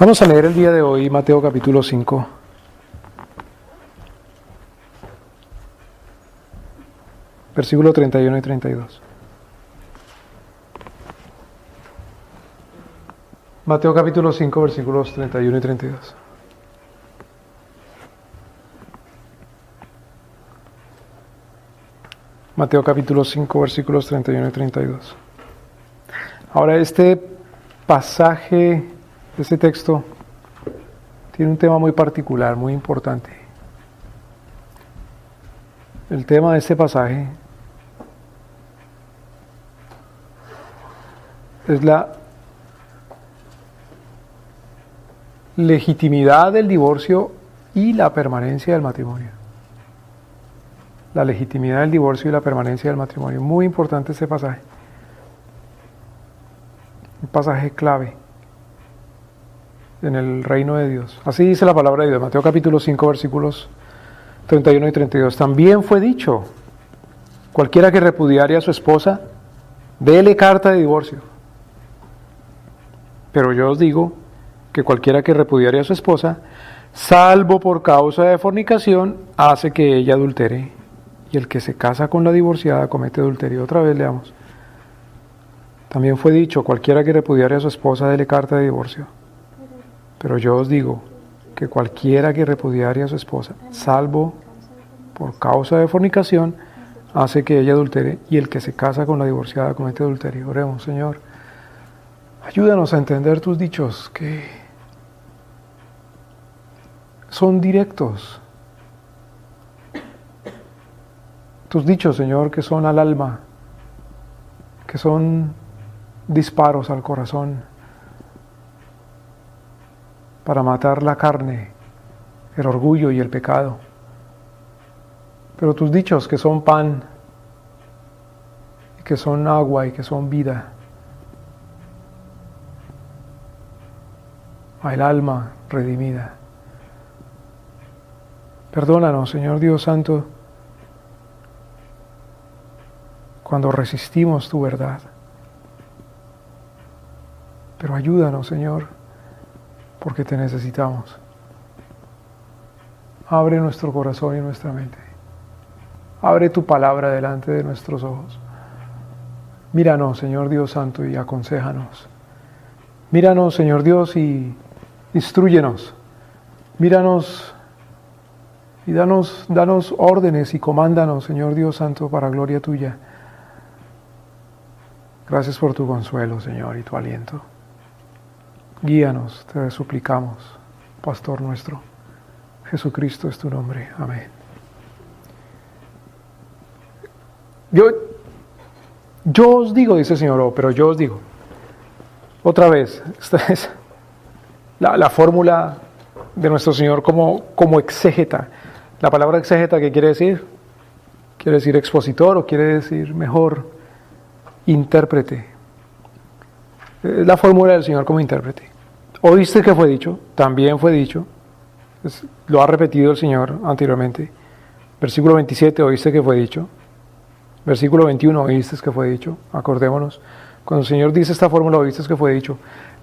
Vamos a leer el día de hoy Mateo capítulo 5. Versículo 31 y 32. Mateo capítulo 5, versículos 31 y 32. Mateo capítulo 5, versículos 31 y 32. Ahora, este pasaje, este texto, tiene un tema muy particular, muy importante. El tema de este pasaje es la legitimidad del divorcio y la permanencia del matrimonio. La legitimidad del divorcio y la permanencia del matrimonio. Muy importante este pasaje. Un pasaje clave en el reino de Dios. Así dice la palabra de Dios. Mateo capítulo 5, versículos 31 y 32. También fue dicho: cualquiera que repudiare a su esposa, déle carta de divorcio. Pero yo os digo que cualquiera que repudiare a su esposa, salvo por causa de fornicación, hace que ella adultere. Y el que se casa con la divorciada comete adulterio. Otra vez leamos. También fue dicho: cualquiera que repudiare a su esposa, déle carta de divorcio. Pero yo os digo que cualquiera que repudiare a su esposa, salvo por causa de fornicación, hace que ella adultere. Y el que se casa con la divorciada comete adulterio. Oremos. Señor, ayúdanos a entender tus dichos, que son directos. Tus dichos, Señor, que son al alma, que son disparos al corazón, para matar la carne, el orgullo y el pecado. Pero tus dichos, que son pan, que son agua y que son vida al alma redimida. Perdónanos, Señor Dios Santo, cuando resistimos tu verdad. Pero ayúdanos, Señor, porque te necesitamos. Abre nuestro corazón y nuestra mente. Abre tu palabra delante de nuestros ojos. Míranos, Señor Dios Santo, y aconséjanos. Míranos, Señor Dios, y instrúyenos. Míranos y danos órdenes y comándanos, Señor Dios Santo, para gloria tuya. Gracias por tu consuelo, Señor, y tu aliento. Guíanos, te suplicamos, Pastor nuestro. Jesucristo es tu nombre. Amén. Yo os digo, dice el Señor, pero yo os digo. Otra vez, esta es la fórmula de nuestro Señor como exégeta. La palabra exégeta, ¿qué quiere decir? ¿Quiere decir expositor o quiere decir mejor intérprete? Es la fórmula del Señor como intérprete. ¿Oíste que fue dicho? También fue dicho. Lo ha repetido el Señor anteriormente. Versículo 27, oíste que fue dicho. Versículo 21, oíste que fue dicho. Acordémonos. Cuando el Señor dice esta fórmula, oíste que fue dicho,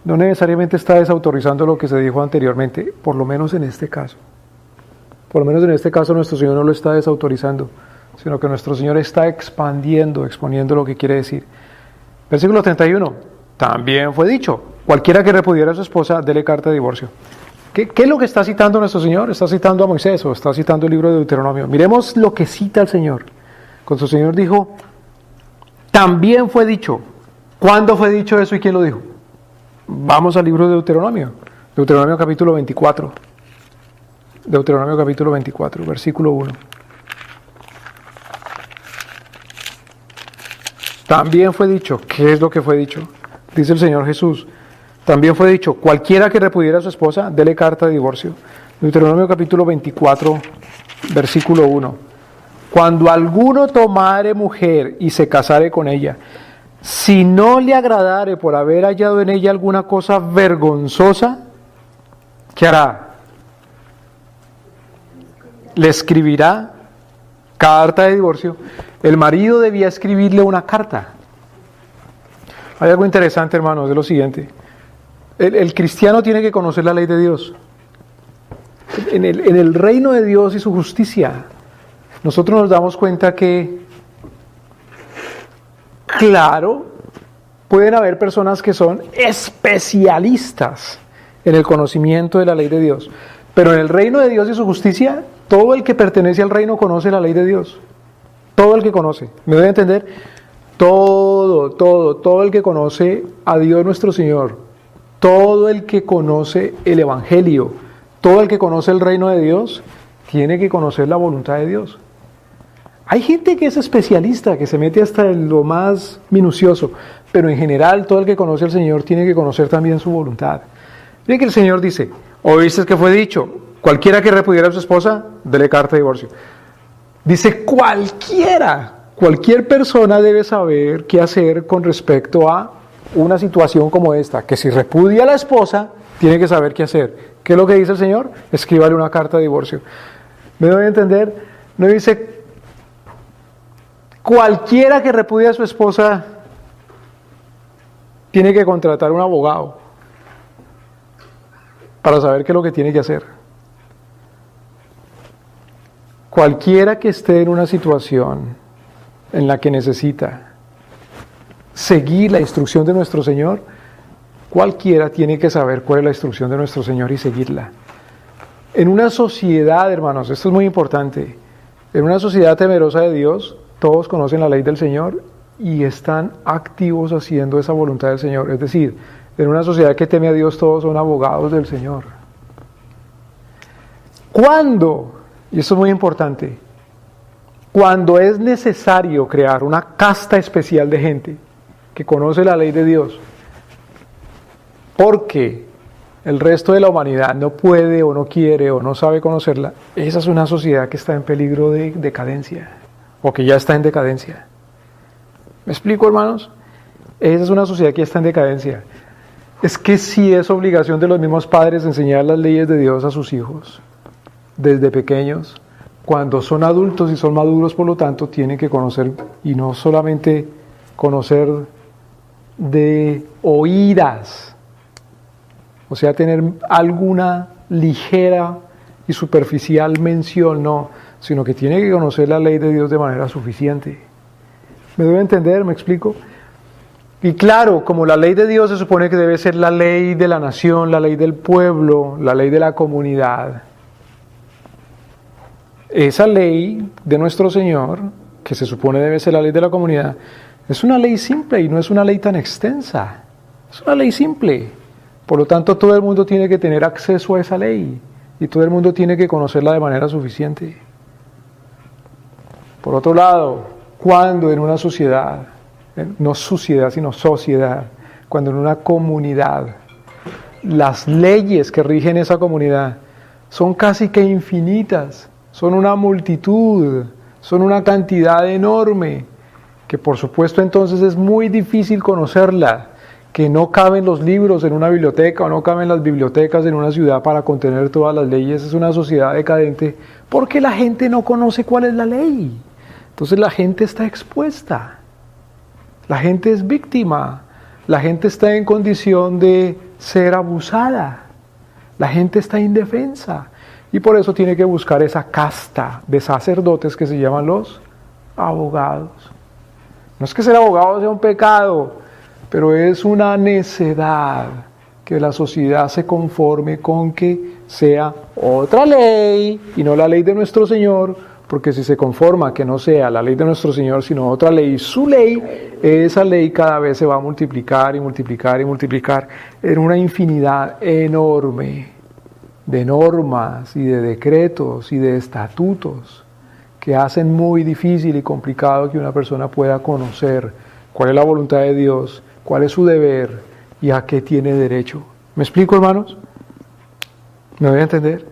no necesariamente está desautorizando lo que se dijo anteriormente, por lo menos en este caso. Por lo menos en este caso nuestro Señor no lo está desautorizando, sino que nuestro Señor está expandiendo, exponiendo lo que quiere decir. Versículo 31, también fue dicho: cualquiera que repudiara a su esposa, déle carta de divorcio. ¿Qué es lo que está citando nuestro Señor? ¿Está citando a Moisés o está citando el libro de Deuteronomio? Miremos lo que cita el Señor. Cuando el Señor dijo, también fue dicho. ¿Cuándo fue dicho eso y quién lo dijo? Vamos al libro de Deuteronomio. Deuteronomio capítulo 24. Deuteronomio capítulo 24, versículo 1. También fue dicho. ¿Qué es lo que fue dicho? Dice el Señor Jesús. También fue dicho: cualquiera que repudiera a su esposa, déle carta de divorcio. Deuteronomio capítulo 24, versículo 1. Cuando alguno tomare mujer y se casare con ella, si no le agradare por haber hallado en ella alguna cosa vergonzosa, ¿qué hará? Le escribirá carta de divorcio. El marido debía escribirle una carta. Hay algo interesante, hermanos, es lo siguiente. El cristiano tiene que conocer la ley de Dios. En el reino de Dios y su justicia, nosotros nos damos cuenta que, claro, pueden haber personas que son especialistas en el conocimiento de la ley de Dios, pero en el reino de Dios y su justicia, todo el que pertenece al reino conoce la ley de Dios. Todo el que conoce, ¿me doy a entender? Todo el que conoce a Dios nuestro Señor, todo el que conoce el Evangelio, todo el que conoce el reino de Dios, tiene que conocer la voluntad de Dios. Hay gente que es especialista, que se mete hasta en lo más minucioso, pero en general todo el que conoce al Señor tiene que conocer también su voluntad. Miren que el Señor dice, oíste que fue dicho, cualquiera que repudiara a su esposa, dele carta de divorcio. Dice cualquier persona debe saber qué hacer con respecto a una situación como esta, que si repudia a la esposa, tiene que saber qué hacer. ¿Qué es lo que dice el Señor? Escríbale una carta de divorcio. ¿Me doy a entender? No dice, cualquiera que repudia a su esposa tiene que contratar un abogado para saber qué es lo que tiene que hacer. Cualquiera que esté en una situación en la que necesita seguir la instrucción de nuestro Señor, cualquiera tiene que saber cuál es la instrucción de nuestro Señor y seguirla. En una sociedad, hermanos, esto es muy importante, en una sociedad temerosa de Dios, todos conocen la ley del Señor y están activos haciendo esa voluntad del Señor. Es decir, en una sociedad que teme a Dios, todos son abogados del Señor. ¿Cuándo? Y esto es muy importante. Cuando es necesario crear una casta especial de gente que conoce la ley de Dios, porque el resto de la humanidad no puede o no quiere o no sabe conocerla, esa es una sociedad que está en peligro de decadencia, o que ya está en decadencia. ¿Me explico, hermanos? Esa es una sociedad que ya está en decadencia. Es que sí es obligación de los mismos padres enseñar las leyes de Dios a sus hijos, desde pequeños. Cuando son adultos y son maduros, por lo tanto, tienen que conocer, y no solamente conocer de oídas, o sea, tener alguna ligera y superficial mención, no, sino que tiene que conocer la ley de Dios de manera suficiente. ¿Me doy a entender? ¿Me explico? Y claro, como la ley de Dios se supone que debe ser la ley de la nación, la ley del pueblo, la ley de la comunidad, esa ley de nuestro Señor, que se supone debe ser la ley de la comunidad, es una ley simple y no es una ley tan extensa. Es una ley simple. Por lo tanto, todo el mundo tiene que tener acceso a esa ley y todo el mundo tiene que conocerla de manera suficiente. Por otro lado, cuando en una sociedad, no sociedad, sino sociedad, cuando en una comunidad, las leyes que rigen esa comunidad son casi que infinitas, son una multitud, son una cantidad enorme, que por supuesto entonces es muy difícil conocerla, que no caben los libros en una biblioteca o no caben las bibliotecas en una ciudad para contener todas las leyes. Es una sociedad decadente porque la gente no conoce cuál es la ley. Entonces la gente está expuesta, la gente es víctima, la gente está en condición de ser abusada, la gente está indefensa. Y por eso tiene que buscar esa casta de sacerdotes que se llaman los abogados. No es que ser abogado sea un pecado, pero es una necedad que la sociedad se conforme con que sea otra ley y no la ley de nuestro Señor, porque si se conforma que no sea la ley de nuestro Señor, sino otra ley, su ley, esa ley cada vez se va a multiplicar y multiplicar y multiplicar en una infinidad enorme de normas y de decretos y de estatutos que hacen muy difícil y complicado que una persona pueda conocer cuál es la voluntad de Dios, cuál es su deber y a qué tiene derecho. ¿Me explico, hermanos? ¿Me voy a entender?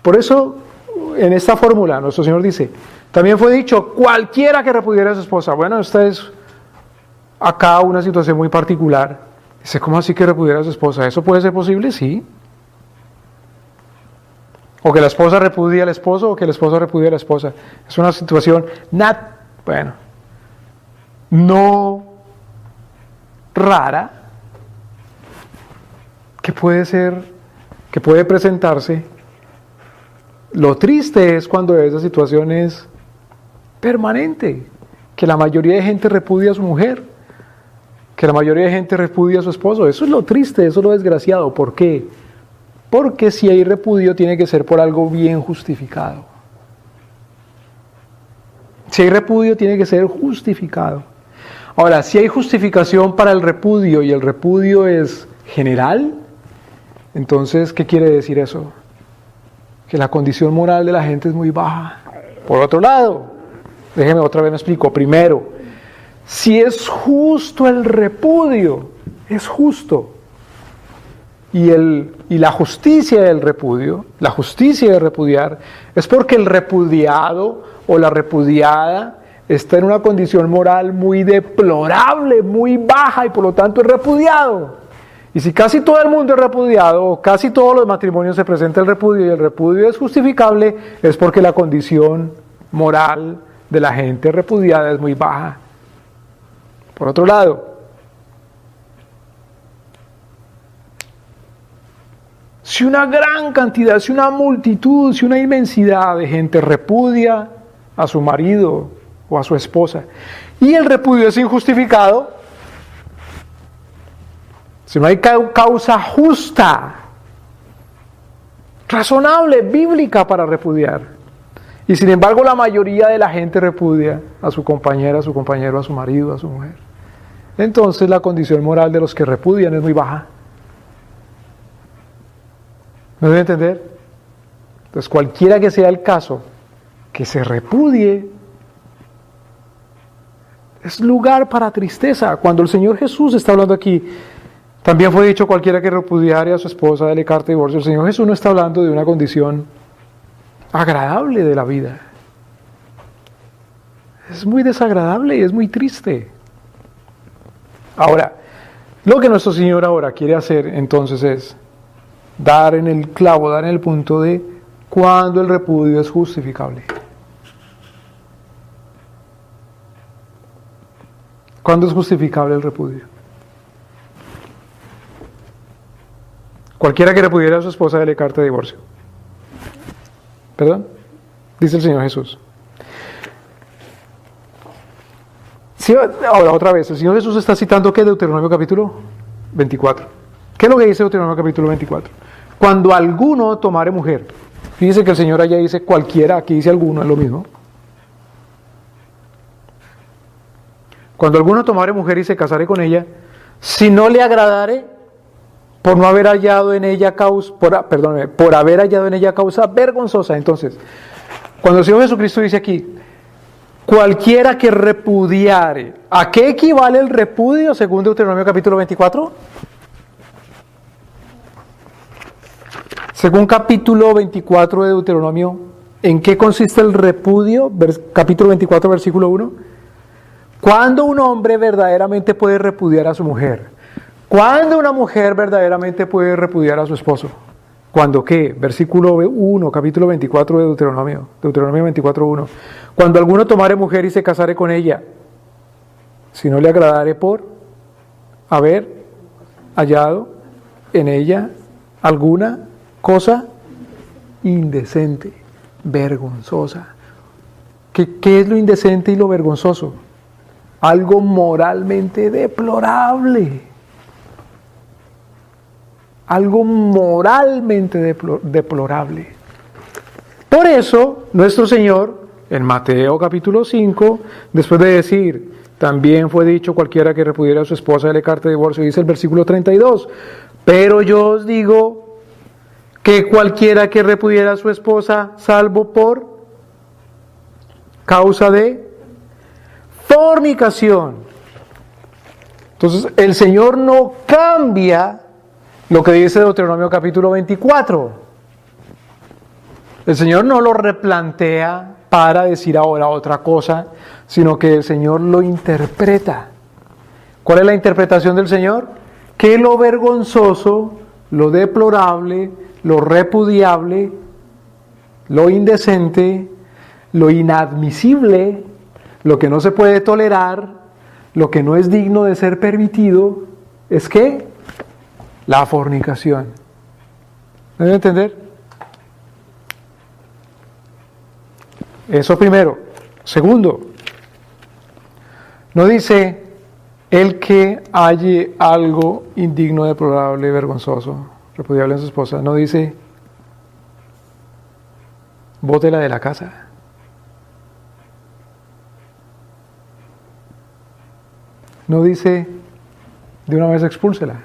Por eso, en esta fórmula, nuestro Señor dice, también fue dicho, cualquiera que repudiera a su esposa. Bueno, esta es acá una situación muy particular. Dice, ¿cómo así que repudiera a su esposa? ¿Eso puede ser posible? Sí. O que la esposa repudie al esposo, o que el esposo repudie a la esposa. Es una situación, no rara, que puede presentarse. Lo triste es cuando esa situación es permanente, que la mayoría de gente repudia a su mujer, que la mayoría de gente repudia a su esposo. Eso es lo triste, eso es lo desgraciado. ¿Por qué? Porque si hay repudio tiene que ser por algo bien justificado. Si hay repudio tiene que ser justificado. Ahora, si hay justificación para el repudio y el repudio es general, entonces, ¿qué quiere decir eso? Que la condición moral de la gente es muy baja. Por otro lado, déjeme otra vez me explico. Primero, si es justo el repudio, es justo. Y la justicia del repudio, la justicia de repudiar, es porque el repudiado o la repudiada está en una condición moral muy deplorable, muy baja y por lo tanto es repudiado. Y si casi todo el mundo es repudiado, o casi todos los matrimonios se presenta el repudio y el repudio es justificable, es porque la condición moral de la gente repudiada es muy baja. Por otro lado, si una gran cantidad, si una multitud, si una inmensidad de gente repudia a su marido o a su esposa, y el repudio es injustificado, si no hay causa justa, razonable, bíblica para repudiar, y sin embargo la mayoría de la gente repudia a su compañera, a su compañero, a su marido, a su mujer, entonces la condición moral de los que repudian es muy baja. ¿Me debe entender? Entonces cualquiera que sea el caso, que se repudie, es lugar para tristeza. Cuando el Señor Jesús está hablando aquí, también fue dicho cualquiera que repudiare a su esposa, dele carta de divorcio. El Señor Jesús no está hablando de una condición agradable de la vida. Es muy desagradable y es muy triste. Ahora, lo que nuestro Señor ahora quiere hacer entonces es dar en el clavo, dar en el punto de cuando el repudio es justificable. ¿Cuándo es justificable el repudio? Cualquiera que repudiara a su esposa, dele carta de divorcio. ¿Perdón? Dice el Señor Jesús. Sí, ahora otra vez, el Señor Jesús está citando ¿qué? Deuteronomio capítulo 24. ¿Qué es lo que dice Deuteronomio capítulo 24? Cuando alguno tomare mujer. Fíjese que el Señor allá dice cualquiera, aquí dice alguno, es lo mismo. Cuando alguno tomare mujer y se casare con ella, si no le agradare, por no haber hallado en ella causa, por haber hallado en ella causa vergonzosa. Entonces, cuando el Señor Jesucristo dice aquí, cualquiera que repudiare, ¿a qué equivale el repudio según Deuteronomio capítulo 24? Según capítulo 24 de Deuteronomio, ¿en qué consiste el repudio? Capítulo 24, versículo 1. ¿Cuándo un hombre verdaderamente puede repudiar a su mujer? ¿Cuándo una mujer verdaderamente puede repudiar a su esposo? ¿Cuándo qué? Versículo 1, capítulo 24 de Deuteronomio 24, 1. Cuando alguno tomare mujer y se casare con ella, si no le agradare por haber hallado en ella alguna cosa indecente, vergonzosa. ¿Qué es lo indecente y lo vergonzoso? Algo moralmente deplorable. Algo moralmente deplorable. Por eso, nuestro Señor, en Mateo capítulo 5, después de decir, también fue dicho cualquiera que repudiera a su esposa, dele carta de divorcio, dice el versículo 32, pero yo os digo que cualquiera que repudiera a su esposa, salvo por causa de fornicación. Entonces, el Señor no cambia lo que dice Deuteronomio capítulo 24. El Señor no lo replantea para decir ahora otra cosa, sino que el Señor lo interpreta. ¿Cuál es la interpretación del Señor? Que lo vergonzoso, lo deplorable, lo repudiable, lo indecente, lo inadmisible, lo que no se puede tolerar, lo que no es digno de ser permitido, es que la fornicación. ¿Me deben entender? Eso primero. Segundo, no dice el que halle algo indigno, deplorable, vergonzoso, repudiable en su esposa. No dice bótela de la casa. No dice de una vez expúlsela,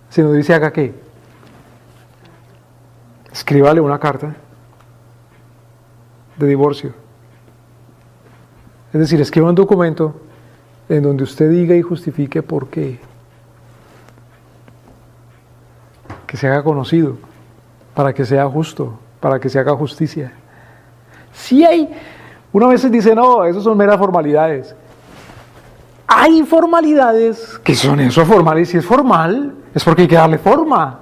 sino dice haga qué. Escríbale una carta de divorcio. Es decir, escriba un documento en donde usted diga y justifique por qué. Que se haga conocido, para que sea justo, para que se haga justicia. Si hay, una vez dice, no, eso son meras formalidades. Hay formalidades que son eso, formales. Si es formal, es porque hay que darle forma.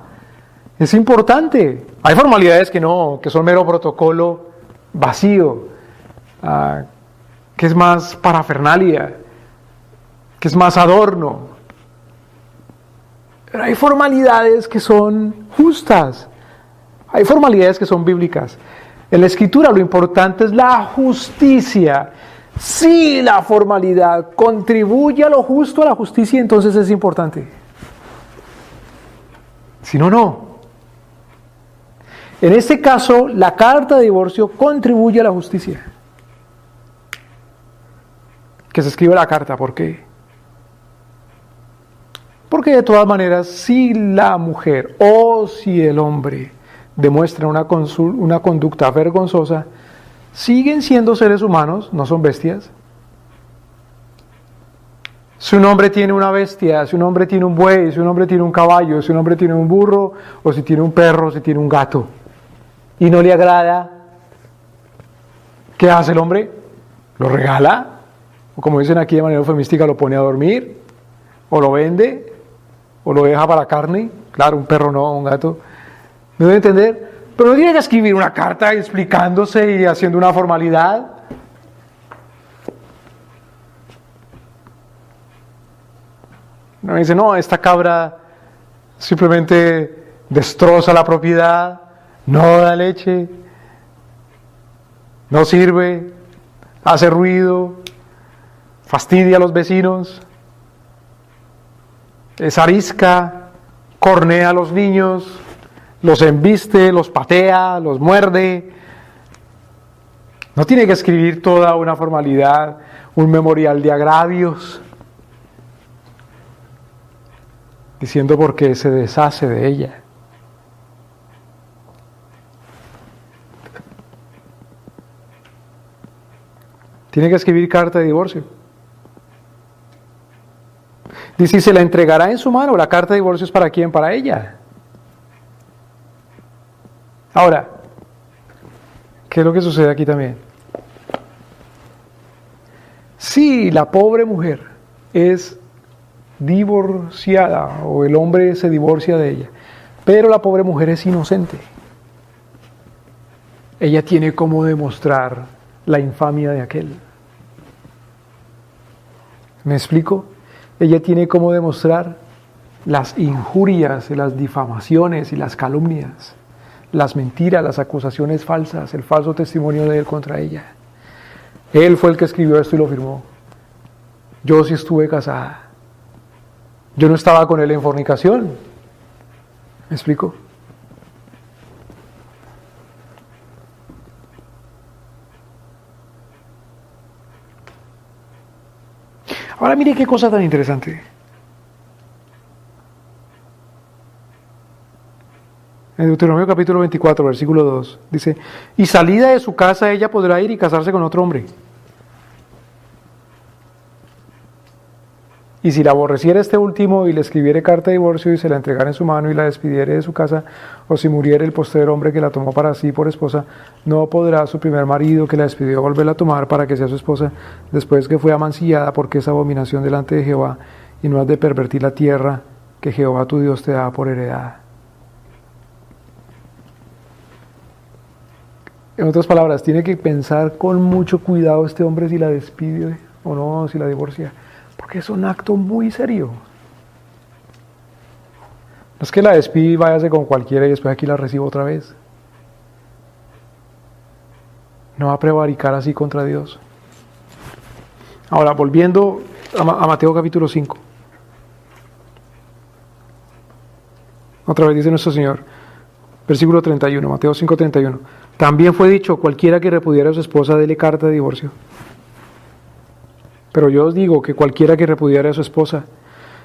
Es importante. Hay formalidades que no, que son mero protocolo vacío, que es más parafernalia, que es más adorno. Pero hay formalidades que son justas. Hay formalidades que son bíblicas. En la Escritura lo importante es la justicia. Si la formalidad contribuye a lo justo, a la justicia, entonces es importante. Si no, no. En este caso, la carta de divorcio contribuye a la justicia. Que se escribe la carta, ¿por qué? Porque de todas maneras, si la mujer o si el hombre demuestra una conducta vergonzosa, siguen siendo seres humanos, no son bestias. Si un hombre tiene una bestia, si un hombre tiene un buey, si un hombre tiene un caballo, si un hombre tiene un burro, o si tiene un perro, si tiene un gato, y no le agrada, ¿qué hace el hombre? ¿Lo regala? O como dicen aquí de manera eufemística, lo pone a dormir, o lo vende, o lo deja para carne. Claro, un perro no, un gato. ¿Me debe entender? Pero no tiene que escribir una carta explicándose y haciendo una formalidad. No dice, no, esta cabra simplemente destroza la propiedad, no da leche, no sirve, hace ruido, fastidia a los vecinos, es arisca, cornea a los niños, los embiste, los patea, los muerde. No tiene que escribir toda una formalidad, un memorial de agravios, diciendo por qué se deshace de ella. Tiene que escribir carta de divorcio. Dice, ¿se la entregará en su mano? La carta de divorcio es para quién, para ella. Ahora, ¿qué es lo que sucede aquí también? Si la pobre mujer es divorciada o el hombre se divorcia de ella, pero la pobre mujer es inocente, ella tiene cómo demostrar la infamia de aquel. ¿Me explico? Ella tiene cómo demostrar las injurias, las difamaciones y las calumnias, las mentiras, las acusaciones falsas, el falso testimonio de él contra ella. Él fue el que escribió esto y lo firmó. Yo sí estuve casada. Yo no estaba con él en fornicación. ¿Me explico? Ahora mire qué cosa tan interesante. En Deuteronomio capítulo 24, versículo 2, dice, y salida de su casa ella podrá ir y casarse con otro hombre. Y si la aborreciera este último y le escribiere carta de divorcio y se la entregara en su mano y la despidiere de su casa, o si muriere el postrer hombre que la tomó para sí por esposa, no podrá su primer marido que la despidió volverla a tomar para que sea su esposa después que fue amancillada, porque es abominación delante de Jehová, y no has de pervertir la tierra que Jehová tu Dios te da por heredad. En otras palabras, tiene que pensar con mucho cuidado este hombre si la despide o no, si la divorcia, porque es un acto muy serio. No es que la despide y váyase con cualquiera y después aquí la recibo otra vez. No va a prevaricar así contra Dios. Ahora, volviendo a Mateo capítulo 5. Otra vez dice nuestro Señor, versículo 31, Mateo 5:31. También fue dicho, cualquiera que repudiara a su esposa, dele carta de divorcio. Pero yo os digo que cualquiera que repudiare a su esposa,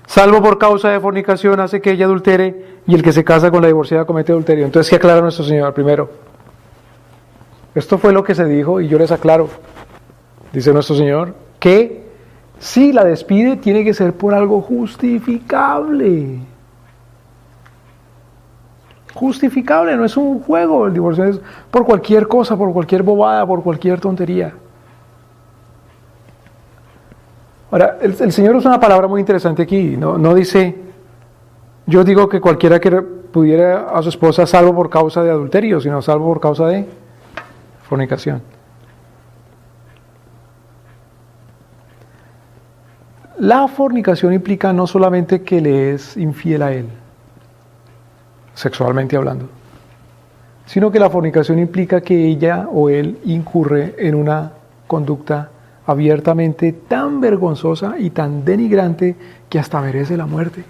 salvo por causa de fornicación, hace que ella adultere, y el que se casa con la divorciada comete adulterio. Entonces, ¿qué aclara nuestro Señor? Primero, esto fue lo que se dijo y yo les aclaro. Dice nuestro Señor que si la despide tiene que ser por algo justificable. Justificable, no es un juego. El divorcio es por cualquier cosa, por cualquier bobada, por cualquier tontería. Ahora, el Señor usa una palabra muy interesante aquí. No dice, yo digo que cualquiera que pudiera a su esposa salvo por causa de adulterio, sino salvo por causa de fornicación. La fornicación implica no solamente que le es infiel a él, sexualmente hablando, sino que la fornicación implica que ella o él incurre en una conducta abiertamente tan vergonzosa y tan denigrante que hasta merece la muerte.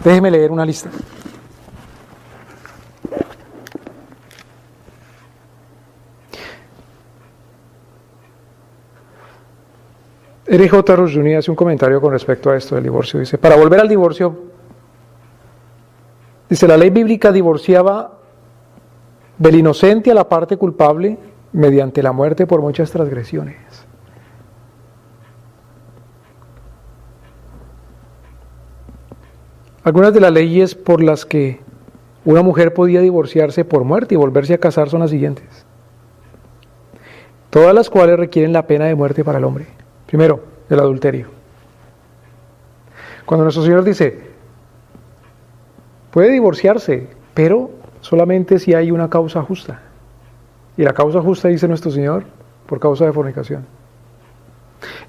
Déjeme leer una lista. R.J. Rushdoony hace un comentario con respecto a esto del divorcio. Dice, para volver al divorcio, dice, la ley bíblica divorciaba del inocente a la parte culpable mediante la muerte por muchas transgresiones. Algunas de las leyes por las que una mujer podía divorciarse por muerte y volverse a casar son las siguientes. Todas las cuales requieren la pena de muerte para el hombre. Primero, el adulterio. Cuando nuestro Señor dice, puede divorciarse, pero solamente si hay una causa justa. Y la causa justa, dice nuestro Señor, por causa de fornicación.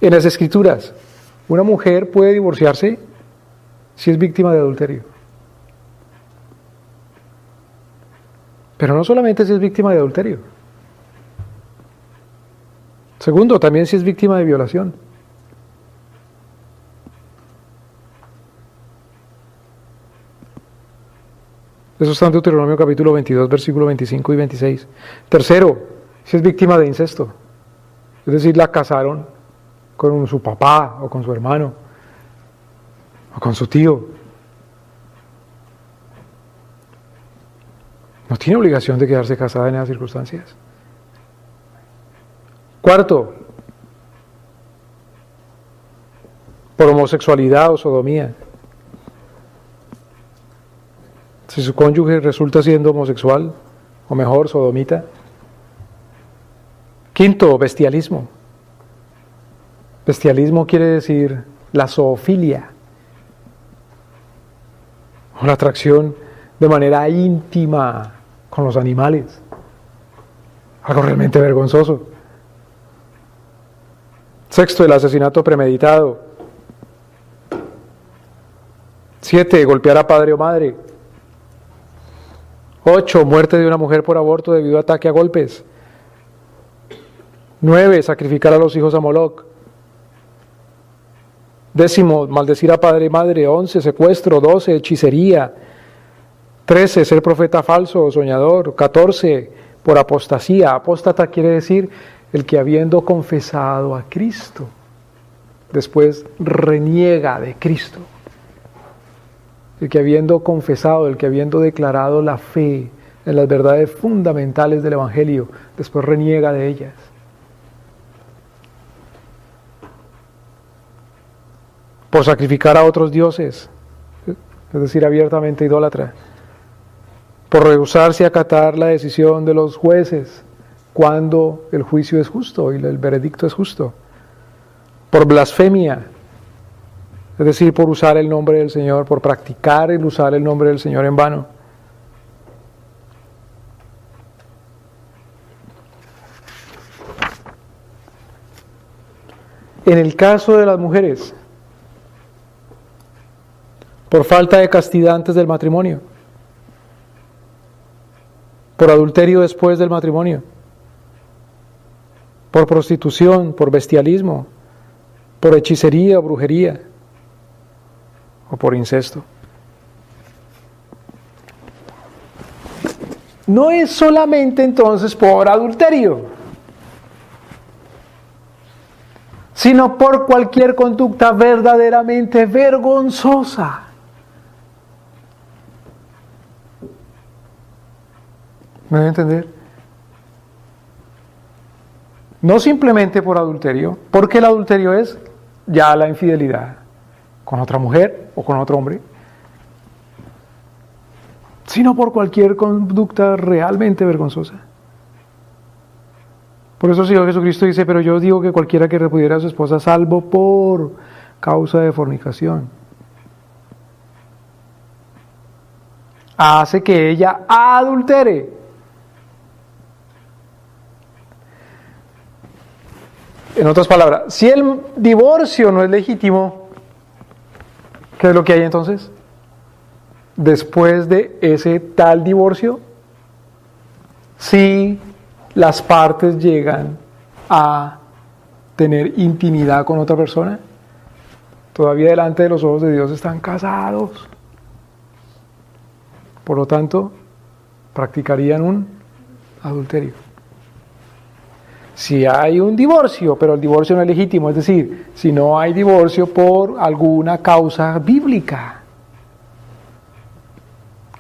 En las Escrituras, una mujer puede divorciarse si es víctima de adulterio. Pero no solamente si es víctima de adulterio. Segundo, también si es víctima de violación. Eso está en Deuteronomio capítulo 22, versículo 25 y 26. Tercero, si es víctima de incesto. Es decir, la casaron con su papá o con su hermano o con su tío. No tiene obligación de quedarse casada en esas circunstancias. Cuarto, por homosexualidad o sodomía. Si su cónyuge resulta siendo homosexual, o mejor, sodomita. Quinto, bestialismo. Bestialismo quiere decir la zoofilia, o la atracción de manera íntima con los animales. Algo realmente vergonzoso. Sexto, el asesinato premeditado. 7, golpear a padre o madre. 8, muerte de una mujer por aborto debido a ataque a golpes. 9, sacrificar a los hijos a Moloc. 10, maldecir a padre y madre. 11, secuestro. 12, hechicería. 13, ser profeta falso o soñador. 14, por apostasía. Apóstata quiere decir el que habiendo confesado a Cristo, después reniega de Cristo. El que habiendo confesado, el que habiendo declarado la fe en las verdades fundamentales del Evangelio, después reniega de ellas. Por sacrificar a otros dioses, es decir, abiertamente idólatra. Por rehusarse a acatar la decisión de los jueces cuando el juicio es justo y el veredicto es justo. Por blasfemia, es decir, por usar el nombre del Señor, por practicar el usar el nombre del Señor en vano. En el caso de las mujeres, por falta de castidad antes del matrimonio, por adulterio después del matrimonio, por prostitución, por bestialismo, por hechicería o brujería, o por incesto. No es solamente entonces por adulterio, sino por cualquier conducta verdaderamente vergonzosa. ¿Me debe entender? No simplemente por adulterio, porque el adulterio es ya la infidelidad con otra mujer o con otro hombre, sino por cualquier conducta realmente vergonzosa. Por eso el Señor Jesucristo dice, pero yo os digo que cualquiera que repudiera a su esposa, salvo por causa de fornicación, hace que ella adultere. En otras palabras, si el divorcio no es legítimo, ¿qué es lo que hay entonces? Después de ese tal divorcio, si las partes llegan a tener intimidad con otra persona, todavía delante de los ojos de Dios están casados. Por lo tanto, practicarían un adulterio. Si hay un divorcio, pero el divorcio no es legítimo, es decir, si no hay divorcio por alguna causa bíblica,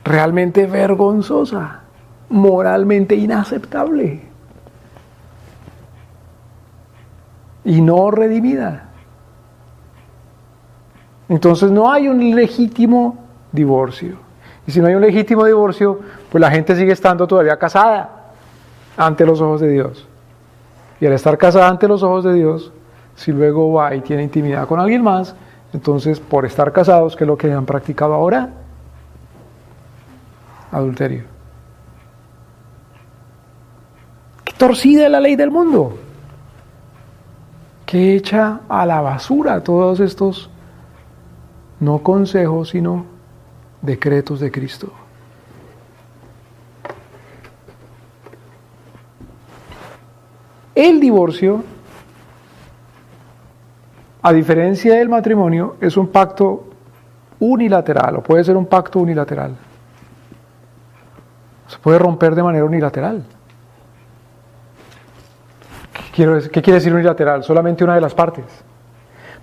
realmente vergonzosa, moralmente inaceptable y no redimida, entonces no hay un legítimo divorcio. Y si no hay un legítimo divorcio, pues la gente sigue estando todavía casada ante los ojos de Dios. Y al estar casada ante los ojos de Dios, si luego va y tiene intimidad con alguien más, entonces por estar casados, ¿qué es lo que han practicado ahora? Adulterio. ¡Qué torcida es la ley del mundo! Que echa a la basura todos estos, no consejos, sino decretos de Cristo. El divorcio, a diferencia del matrimonio, es un pacto unilateral, o puede ser un pacto unilateral. Se puede romper de manera unilateral. ¿Qué quiere decir unilateral? Solamente una de las partes.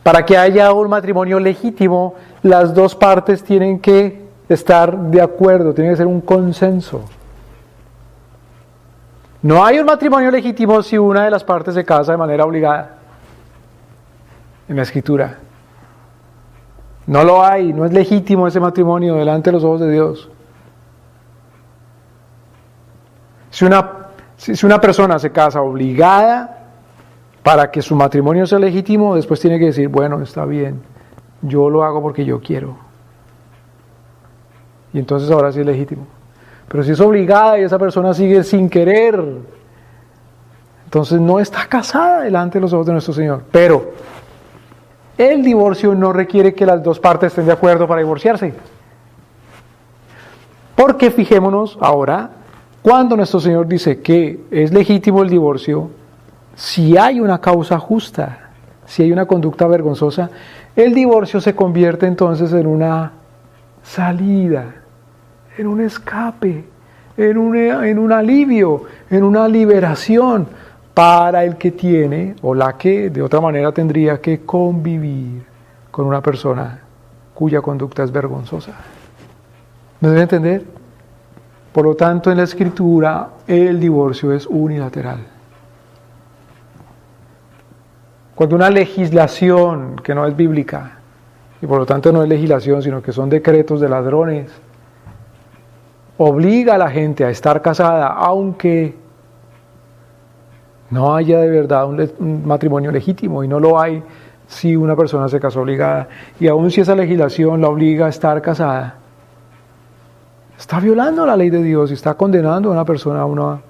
Para que haya un matrimonio legítimo, las dos partes tienen que estar de acuerdo, tiene que ser un consenso. No hay un matrimonio legítimo si una de las partes se casa de manera obligada. En la Escritura. No lo hay, no es legítimo ese matrimonio delante de los ojos de Dios. Si una persona se casa obligada para que su matrimonio sea legítimo, después tiene que decir, bueno, está bien, yo lo hago porque yo quiero. Y entonces ahora sí es legítimo. Pero si es obligada y esa persona sigue sin querer, entonces no está casada delante de los ojos de nuestro Señor. Pero el divorcio no requiere que las dos partes estén de acuerdo para divorciarse. Porque fijémonos ahora, cuando nuestro Señor dice que es legítimo el divorcio, si hay una causa justa, si hay una conducta vergonzosa, el divorcio se convierte entonces en una salida, en un escape, en un alivio, en una liberación para el que tiene o la que de otra manera tendría que convivir con una persona cuya conducta es vergonzosa. ¿Me debe entender? Por lo tanto, en la Escritura el divorcio es unilateral. Cuando una legislación que no es bíblica, y por lo tanto no es legislación, sino que son decretos de ladrones, obliga a la gente a estar casada, aunque no haya de verdad un matrimonio legítimo, y no lo hay si una persona se casó obligada, y aun si esa legislación la obliga a estar casada, está violando la ley de Dios y está condenando a una persona a una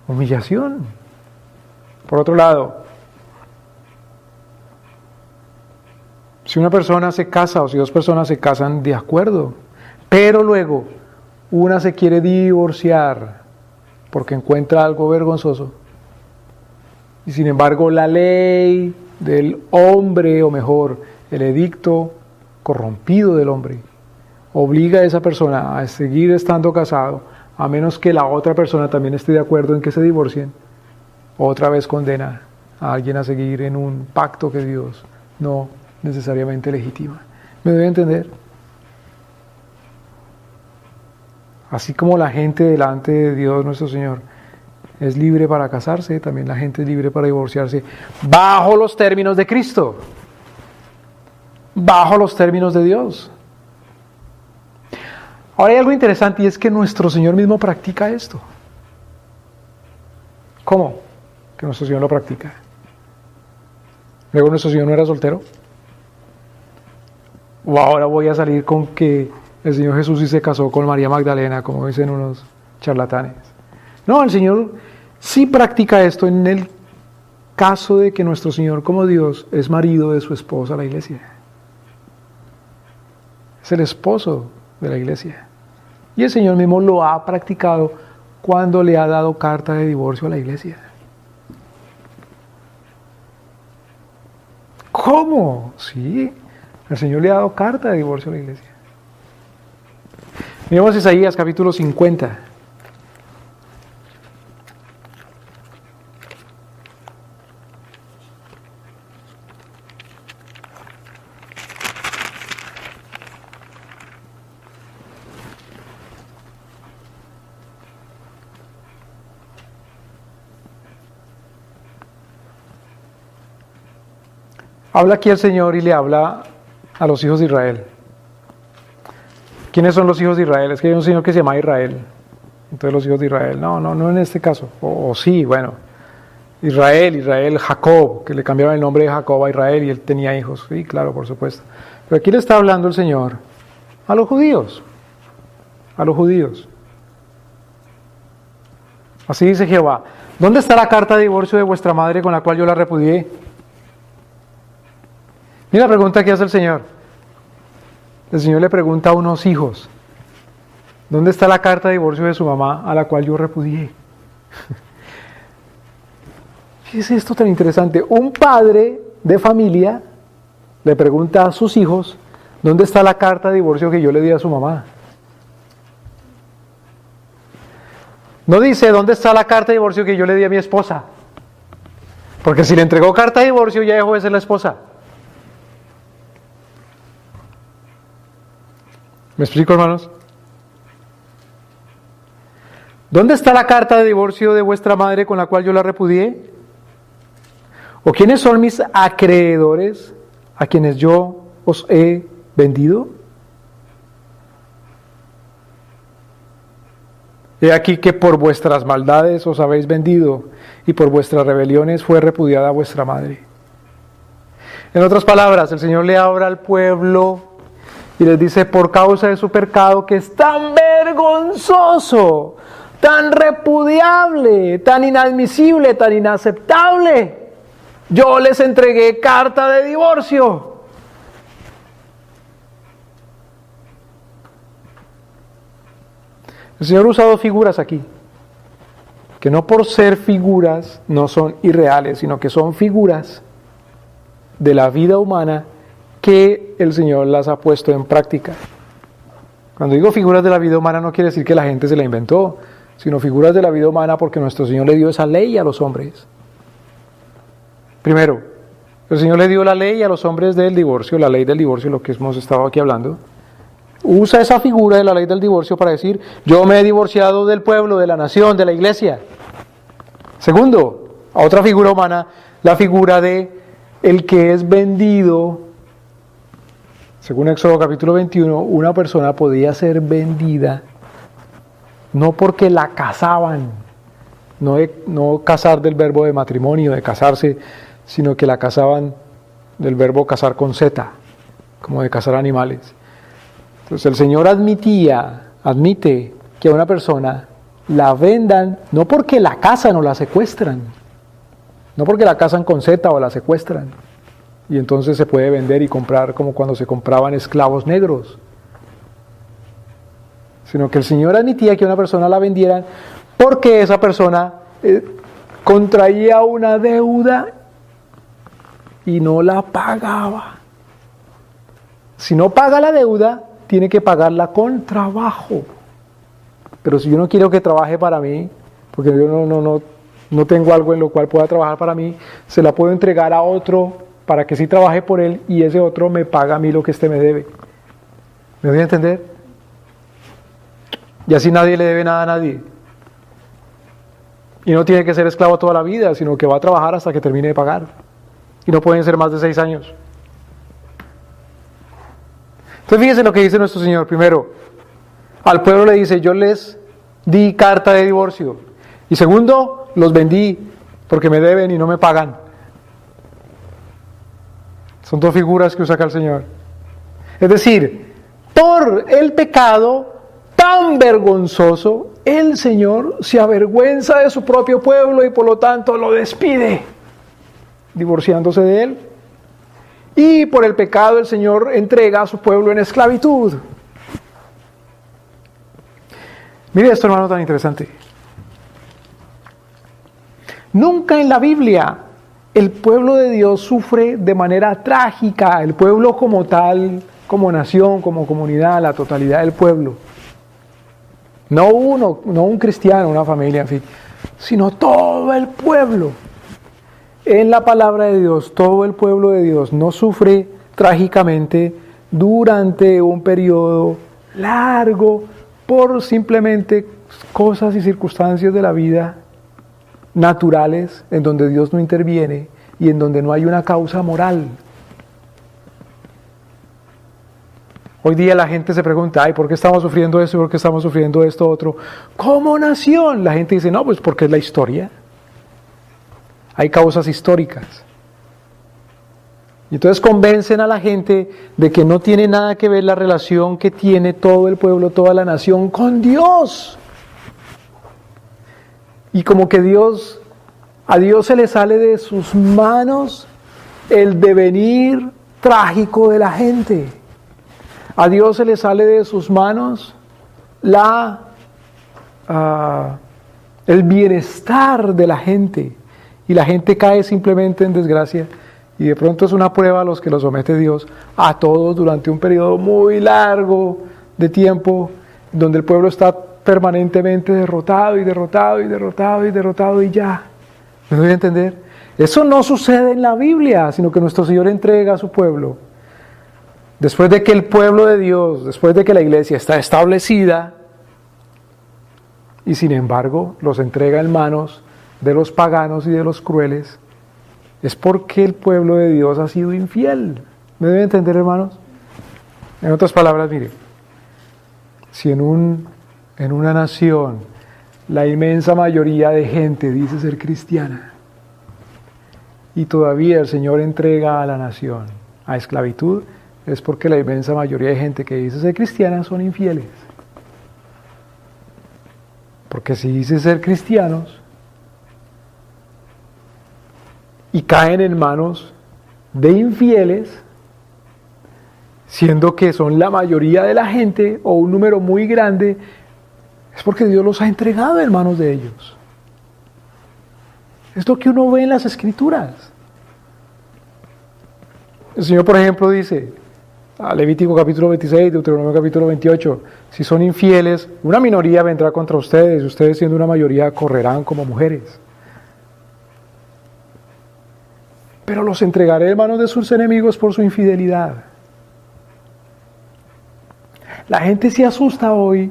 humillación. Por otro lado, Si una persona se casa o si dos personas se casan, de acuerdo, pero luego una se quiere divorciar porque encuentra algo vergonzoso, y sin embargo la ley del hombre, o mejor, el edicto corrompido del hombre, obliga a esa persona a seguir estando casado, a menos que la otra persona también esté de acuerdo en que se divorcien, otra vez condena a alguien a seguir en un pacto que Dios no necesariamente legitima. ¿Me doy a entender? Así como la gente delante de Dios nuestro Señor es libre para casarse, también la gente es libre para divorciarse bajo los términos de Cristo, bajo los términos de Dios. Ahora hay algo interesante, y es que nuestro Señor mismo practica esto. ¿Cómo? Que nuestro Señor lo practica. Luego, nuestro Señor no era soltero. O ahora voy a salir con que el Señor Jesús sí se casó con María Magdalena, como dicen unos charlatanes. No, el Señor sí practica esto en el caso de que nuestro Señor, como Dios, es marido de su esposa, la iglesia. Es el esposo de la iglesia. Y el Señor mismo lo ha practicado cuando le ha dado carta de divorcio a la iglesia. ¿Cómo? Sí, el Señor le ha dado carta de divorcio a la iglesia. Miremos Isaías capítulo 50. Habla aquí el Señor y le habla a los hijos de Israel. ¿Quiénes son los hijos de Israel? Es que hay un Señor que se llama Israel. Entonces los hijos de Israel. No en este caso. O sí, bueno. Israel, Jacob, que le cambiaron el nombre de Jacob a Israel y él tenía hijos. Sí, claro, por supuesto. Pero aquí le está hablando el Señor a los judíos. A los judíos. Así dice Jehová: ¿dónde está la carta de divorcio de vuestra madre con la cual yo la repudié? Mira la pregunta que hace el Señor. El Señor le pregunta a unos hijos: ¿dónde está la carta de divorcio de su mamá a la cual yo repudié? Fíjese esto tan interesante. Un padre de familia le pregunta a sus hijos: ¿dónde está la carta de divorcio que yo le di a su mamá? No dice: ¿dónde está la carta de divorcio que yo le di a mi esposa? Porque si le entregó carta de divorcio, ya dejó de ser la esposa. ¿Me explico, hermanos? ¿Dónde está la carta de divorcio de vuestra madre con la cual yo la repudié? ¿O quiénes son mis acreedores a quienes yo os he vendido? He aquí que por vuestras maldades os habéis vendido, y por vuestras rebeliones fue repudiada vuestra madre. En otras palabras, el Señor le habla al pueblo y les dice: por causa de su pecado, que es tan vergonzoso, tan repudiable, tan inadmisible, tan inaceptable, yo les entregué carta de divorcio. El Señor ha usado figuras aquí, que no por ser figuras no son irreales, sino que son figuras de la vida humana que el Señor las ha puesto en práctica. Cuando digo figuras de la vida humana, no quiere decir que la gente se la inventó, sino figuras de la vida humana porque nuestro Señor le dio esa ley a los hombres. Primero, el Señor le dio la ley a los hombres del divorcio, la ley del divorcio, lo que hemos estado aquí hablando. Usa esa figura de la ley del divorcio para decir: yo me he divorciado del pueblo, de la nación, de la iglesia. Segundo, a otra figura humana, la figura de el que es vendido. Según Éxodo capítulo 21, una persona podía ser vendida no porque la casaban, no casar del verbo de matrimonio, de casarse, sino que la casaban del verbo cazar con Z, como de cazar animales. Entonces el Señor admite que a una persona la vendan no porque la casan o la secuestran, no porque la casan con Z o la secuestran, y entonces se puede vender y comprar como cuando se compraban esclavos negros. Sino que el Señor admitía que una persona la vendieran porque esa persona contraía una deuda y no la pagaba. Si no paga la deuda, tiene que pagarla con trabajo. Pero si yo no quiero que trabaje para mí, porque yo no tengo algo en lo cual pueda trabajar para mí, se la puedo entregar a otro para que sí trabaje por él y ese otro me paga a mí lo que éste me debe. ¿Me voy a entender? Y así nadie le debe nada a nadie. Y no tiene que ser esclavo toda la vida, sino que va a trabajar hasta que termine de pagar. Y no pueden ser más de 6 años. Entonces fíjense lo que dice nuestro Señor. Primero, al pueblo le dice, yo les di carta de divorcio. Y segundo, los vendí porque me deben y no me pagan. Son dos figuras que usa acá el Señor. Es decir, por el pecado tan vergonzoso, el Señor se avergüenza de su propio pueblo y por lo tanto lo despide, divorciándose de él. Y por el pecado el Señor entrega a su pueblo en esclavitud. Mire esto, hermano, tan interesante. Nunca en la Biblia el pueblo de Dios sufre de manera trágica, el pueblo como tal, como nación, como comunidad, la totalidad del pueblo. No uno, no un cristiano, una familia, en fin, sino todo el pueblo. En la palabra de Dios, todo el pueblo de Dios no sufre trágicamente durante un periodo largo por simplemente cosas y circunstancias de la vida naturales en donde Dios no interviene y en donde no hay una causa moral. Hoy día la gente se pregunta, ay, ¿por qué estamos sufriendo esto y por qué estamos sufriendo esto otro? Como nación, la gente dice, no, pues porque es la historia. Hay causas históricas. Y entonces convencen a la gente de que no tiene nada que ver la relación que tiene todo el pueblo, toda la nación con Dios. Y como que a Dios se le sale de sus manos el devenir trágico de la gente. A Dios se le sale de sus manos el bienestar de la gente. Y la gente cae simplemente en desgracia. Y de pronto es una prueba a los que los somete Dios, a todos durante un periodo muy largo de tiempo, donde el pueblo está permanentemente derrotado y derrotado y derrotado y derrotado y ya. ¿Me doy a entender? Eso no sucede en la Biblia, sino que nuestro Señor entrega a su pueblo. Después de que el pueblo de Dios, después de que la iglesia está establecida, y sin embargo los entrega en manos de los paganos y de los crueles, es porque el pueblo de Dios ha sido infiel. ¿Me deben entender, hermanos? En otras palabras, mire, si en una nación la inmensa mayoría de gente dice ser cristiana y todavía el Señor entrega a la nación a esclavitud, es porque la inmensa mayoría de gente que dice ser cristiana son infieles. Porque si dice ser cristianos y caen en manos de infieles, siendo que son la mayoría de la gente o un número muy grande, es porque Dios los ha entregado en manos de ellos. Es lo que uno ve en las Escrituras. El Señor, por ejemplo, dice, a Levítico capítulo 26, Deuteronomio capítulo 28, si son infieles, una minoría vendrá contra ustedes, y ustedes siendo una mayoría correrán como mujeres. Pero los entregaré en manos de sus enemigos por su infidelidad. La gente se asusta hoy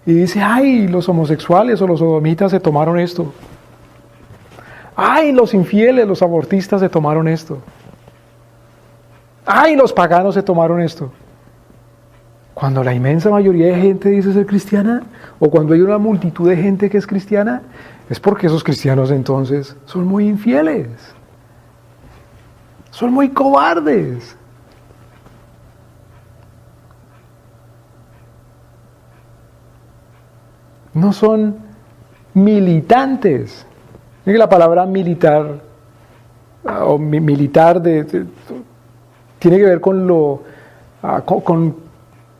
y dice, ay, los homosexuales o los sodomitas se tomaron esto. Ay, los infieles, los abortistas se tomaron esto. Ay, los paganos se tomaron esto. Cuando la inmensa mayoría de gente dice ser cristiana, o cuando hay una multitud de gente que es cristiana, es porque esos cristianos entonces son muy infieles. Son muy cobardes. No son militantes. Mire la palabra militar, o militar tiene que ver con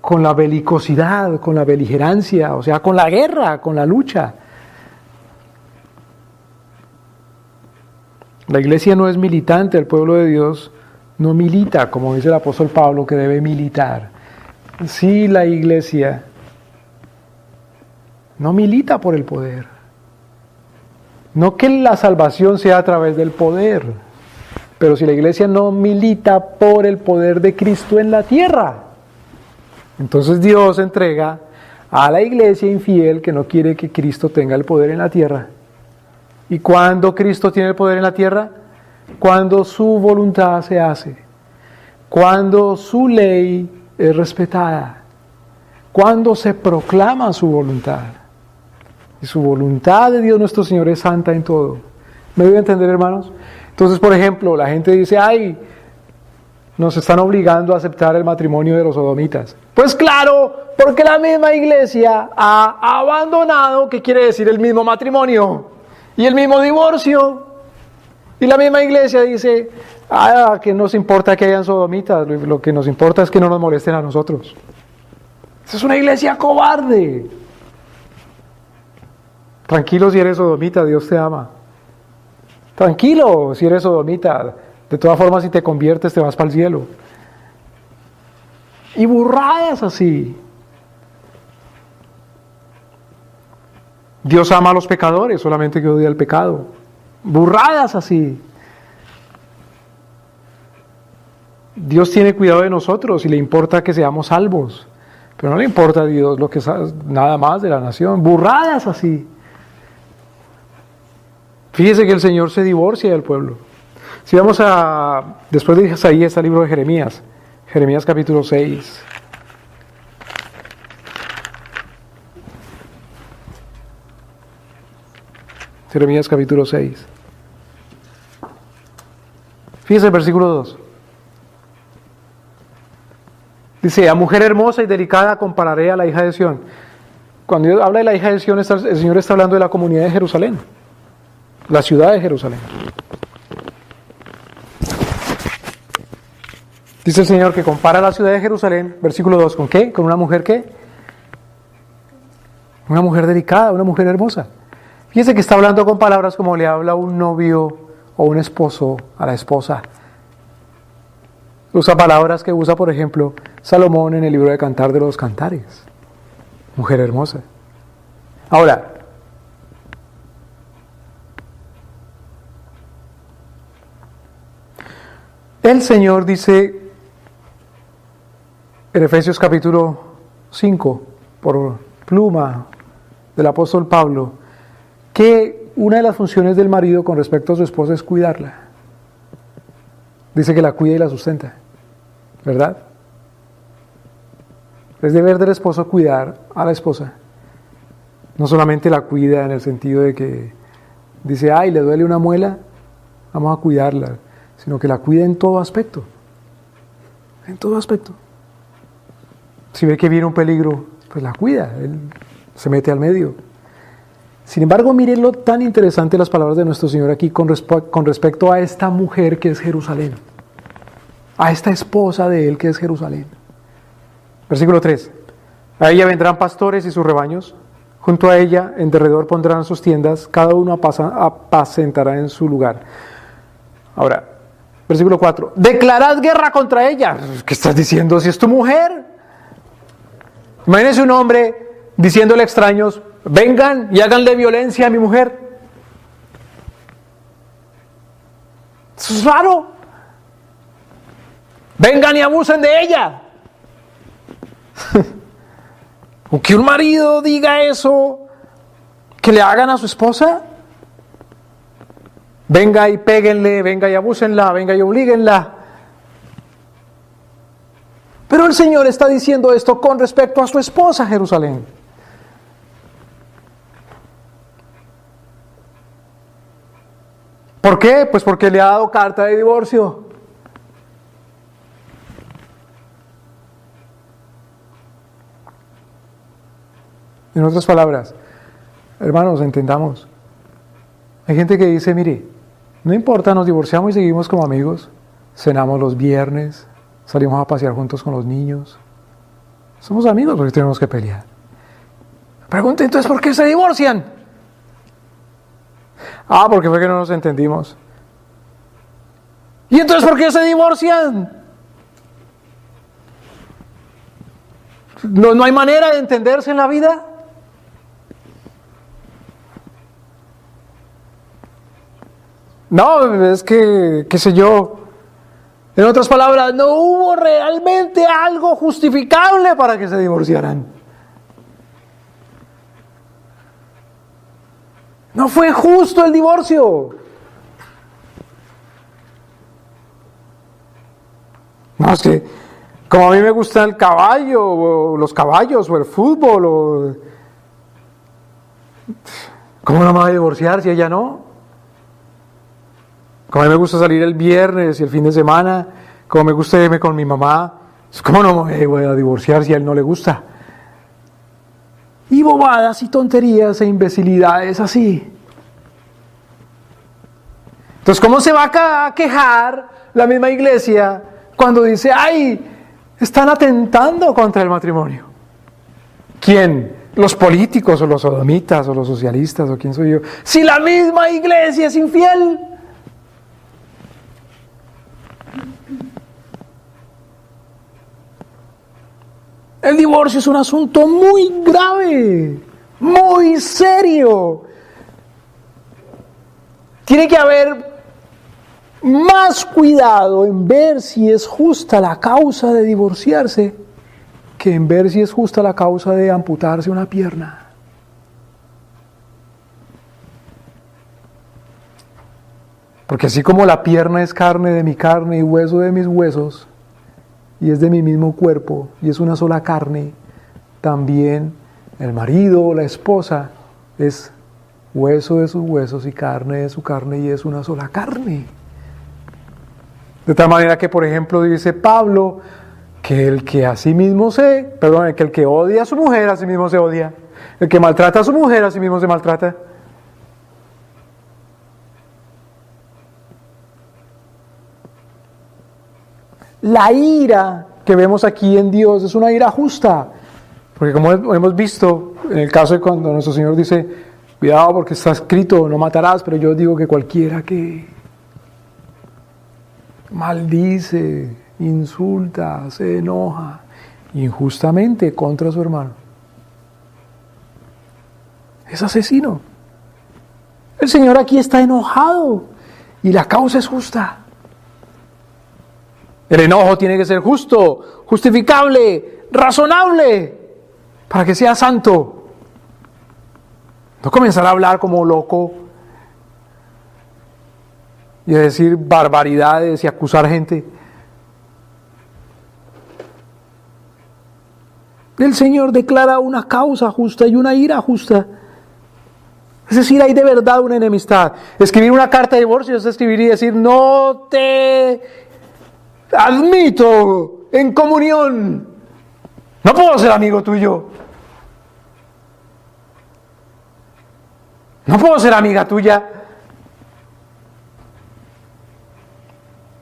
con la belicosidad, con la beligerancia, o sea, con la guerra, con la lucha. La iglesia no es militante, el pueblo de Dios no milita, como dice el apóstol Pablo, que debe militar. Sí, la iglesia no milita por el poder. No que la salvación sea a través del poder, pero si la iglesia no milita por el poder de Cristo en la tierra, entonces Dios entrega a la iglesia infiel que no quiere que Cristo tenga el poder en la tierra. ¿Y cuándo Cristo tiene el poder en la tierra? Cuando su voluntad se hace, cuando su ley es respetada, cuando se proclama su voluntad. Y su voluntad de Dios nuestro Señor es santa en todo. ¿Me voy a entender, hermanos? Entonces, por ejemplo, la gente dice, ay, nos están obligando a aceptar el matrimonio de los sodomitas. Pues claro, porque la misma iglesia ha abandonado, ¿qué quiere decir el mismo matrimonio? Y el mismo divorcio. Y la misma iglesia dice, que nos importa que hayan sodomitas, lo que nos importa es que no nos molesten a nosotros. Esa es una iglesia cobarde. Tranquilo si eres sodomita, Dios te ama. Tranquilo si eres sodomita, de todas formas si te conviertes te vas para el cielo. Y burradas así. Dios ama a los pecadores, solamente que odia el pecado. Burradas así. Dios tiene cuidado de nosotros y le importa que seamos salvos, pero no le importa a Dios lo que nada más de la nación. Burradas así. Fíjese que el Señor se divorcia del pueblo. Si vamos después de Isaías, está el libro de Jeremías, Jeremías capítulo 6. Jeremías capítulo 6. Fíjese el versículo 2. Dice, a mujer hermosa y delicada compararé a la hija de Sión. Cuando Dios habla de la hija de Sión, el Señor está hablando de la comunidad de Jerusalén, la ciudad de Jerusalén. Dice el Señor que compara la ciudad de Jerusalén, versículo 2, ¿con qué? ¿Con una mujer qué? Una mujer delicada, una mujer hermosa. Fíjese que está hablando con palabras como le habla un novio o un esposo a la esposa. Usa palabras que usa, por ejemplo, Salomón en el libro de Cantar de los Cantares. Mujer hermosa. Ahora, el Señor dice en Efesios capítulo 5, por pluma del apóstol Pablo, que una de las funciones del marido con respecto a su esposa es cuidarla. Dice que la cuida y la sustenta, ¿verdad? Es deber del esposo cuidar a la esposa. No solamente la cuida en el sentido de que dice, ay, le duele una muela, vamos a cuidarla, sino que la cuida en todo aspecto. En todo aspecto. Si ve que viene un peligro, pues la cuida, él se mete al medio. Sin embargo, miren lo tan interesante las palabras de nuestro Señor aquí con respecto a esta mujer que es Jerusalén, a esta esposa de Él que es Jerusalén. Versículo 3. A ella vendrán pastores y sus rebaños, junto a ella en derredor pondrán sus tiendas, cada uno apacentará en su lugar. Ahora, versículo 4. Declarad guerra contra ella. ¿Qué estás diciendo si es tu mujer? Imagínense un hombre diciéndole a extraños, vengan y háganle violencia a mi mujer. Eso es raro. Vengan y abusen de ella. O que un marido diga eso, que le hagan a su esposa. Venga y péguenle, venga y abúsenla, venga y oblíguenla. Pero el Señor está diciendo esto con respecto a su esposa Jerusalén. ¿Por qué? Pues porque le ha dado carta de divorcio. En otras palabras, hermanos, entendamos. Hay gente que dice, mire, no importa, nos divorciamos y seguimos como amigos, cenamos los viernes, salimos a pasear juntos con los niños. Somos amigos porque tenemos que pelear. Pregunta entonces, ¿por qué se divorcian? Porque fue que no nos entendimos. ¿Y entonces por qué se divorcian? ¿No hay manera de entenderse en la vida? No, es que, qué sé yo. En otras palabras, no hubo realmente algo justificable para que se divorciaran. No fue justo el divorcio. No, es que como a mí me gusta el caballo, o los caballos, o el fútbol, ¿cómo no me va a divorciar si ella no? Como a mí me gusta salir el viernes y el fin de semana, como me gusta irme con mi mamá, ¿cómo no me voy a divorciar si a él no le gusta? Y bobadas y tonterías e imbecilidades así. Entonces, ¿cómo se va a quejar la misma iglesia cuando dice, están atentando contra el matrimonio? ¿Quién? ¿Los políticos o los sodomitas o los socialistas o quién soy yo? Si la misma iglesia es infiel. El divorcio es un asunto muy grave, muy serio. Tiene que haber más cuidado en ver si es justa la causa de divorciarse que en ver si es justa la causa de amputarse una pierna. Porque así como la pierna es carne de mi carne y hueso de mis huesos, y es de mi mismo cuerpo, y es una sola carne, también el marido o la esposa es hueso de sus huesos y carne de su carne, y es una sola carne. De tal manera que, por ejemplo, dice Pablo, que el que el que odia a su mujer, a sí mismo se odia. El que maltrata a su mujer, a sí mismo se maltrata. La ira que vemos aquí en Dios es una ira justa, porque como hemos visto en el caso de cuando nuestro Señor dice, cuidado porque está escrito, no matarás, pero yo digo que cualquiera que maldice, insulta, se enoja injustamente contra su hermano, es asesino. El Señor aquí está enojado y la causa es justa. El enojo tiene que ser justo, justificable, razonable, para que sea santo. No comenzar a hablar como loco y a decir barbaridades y acusar gente. El Señor declara una causa justa y una ira justa. Es decir, hay de verdad una enemistad. Escribir una carta de divorcio es escribir y decir, no te admito en comunión. No puedo ser amigo tuyo. No puedo ser amiga tuya.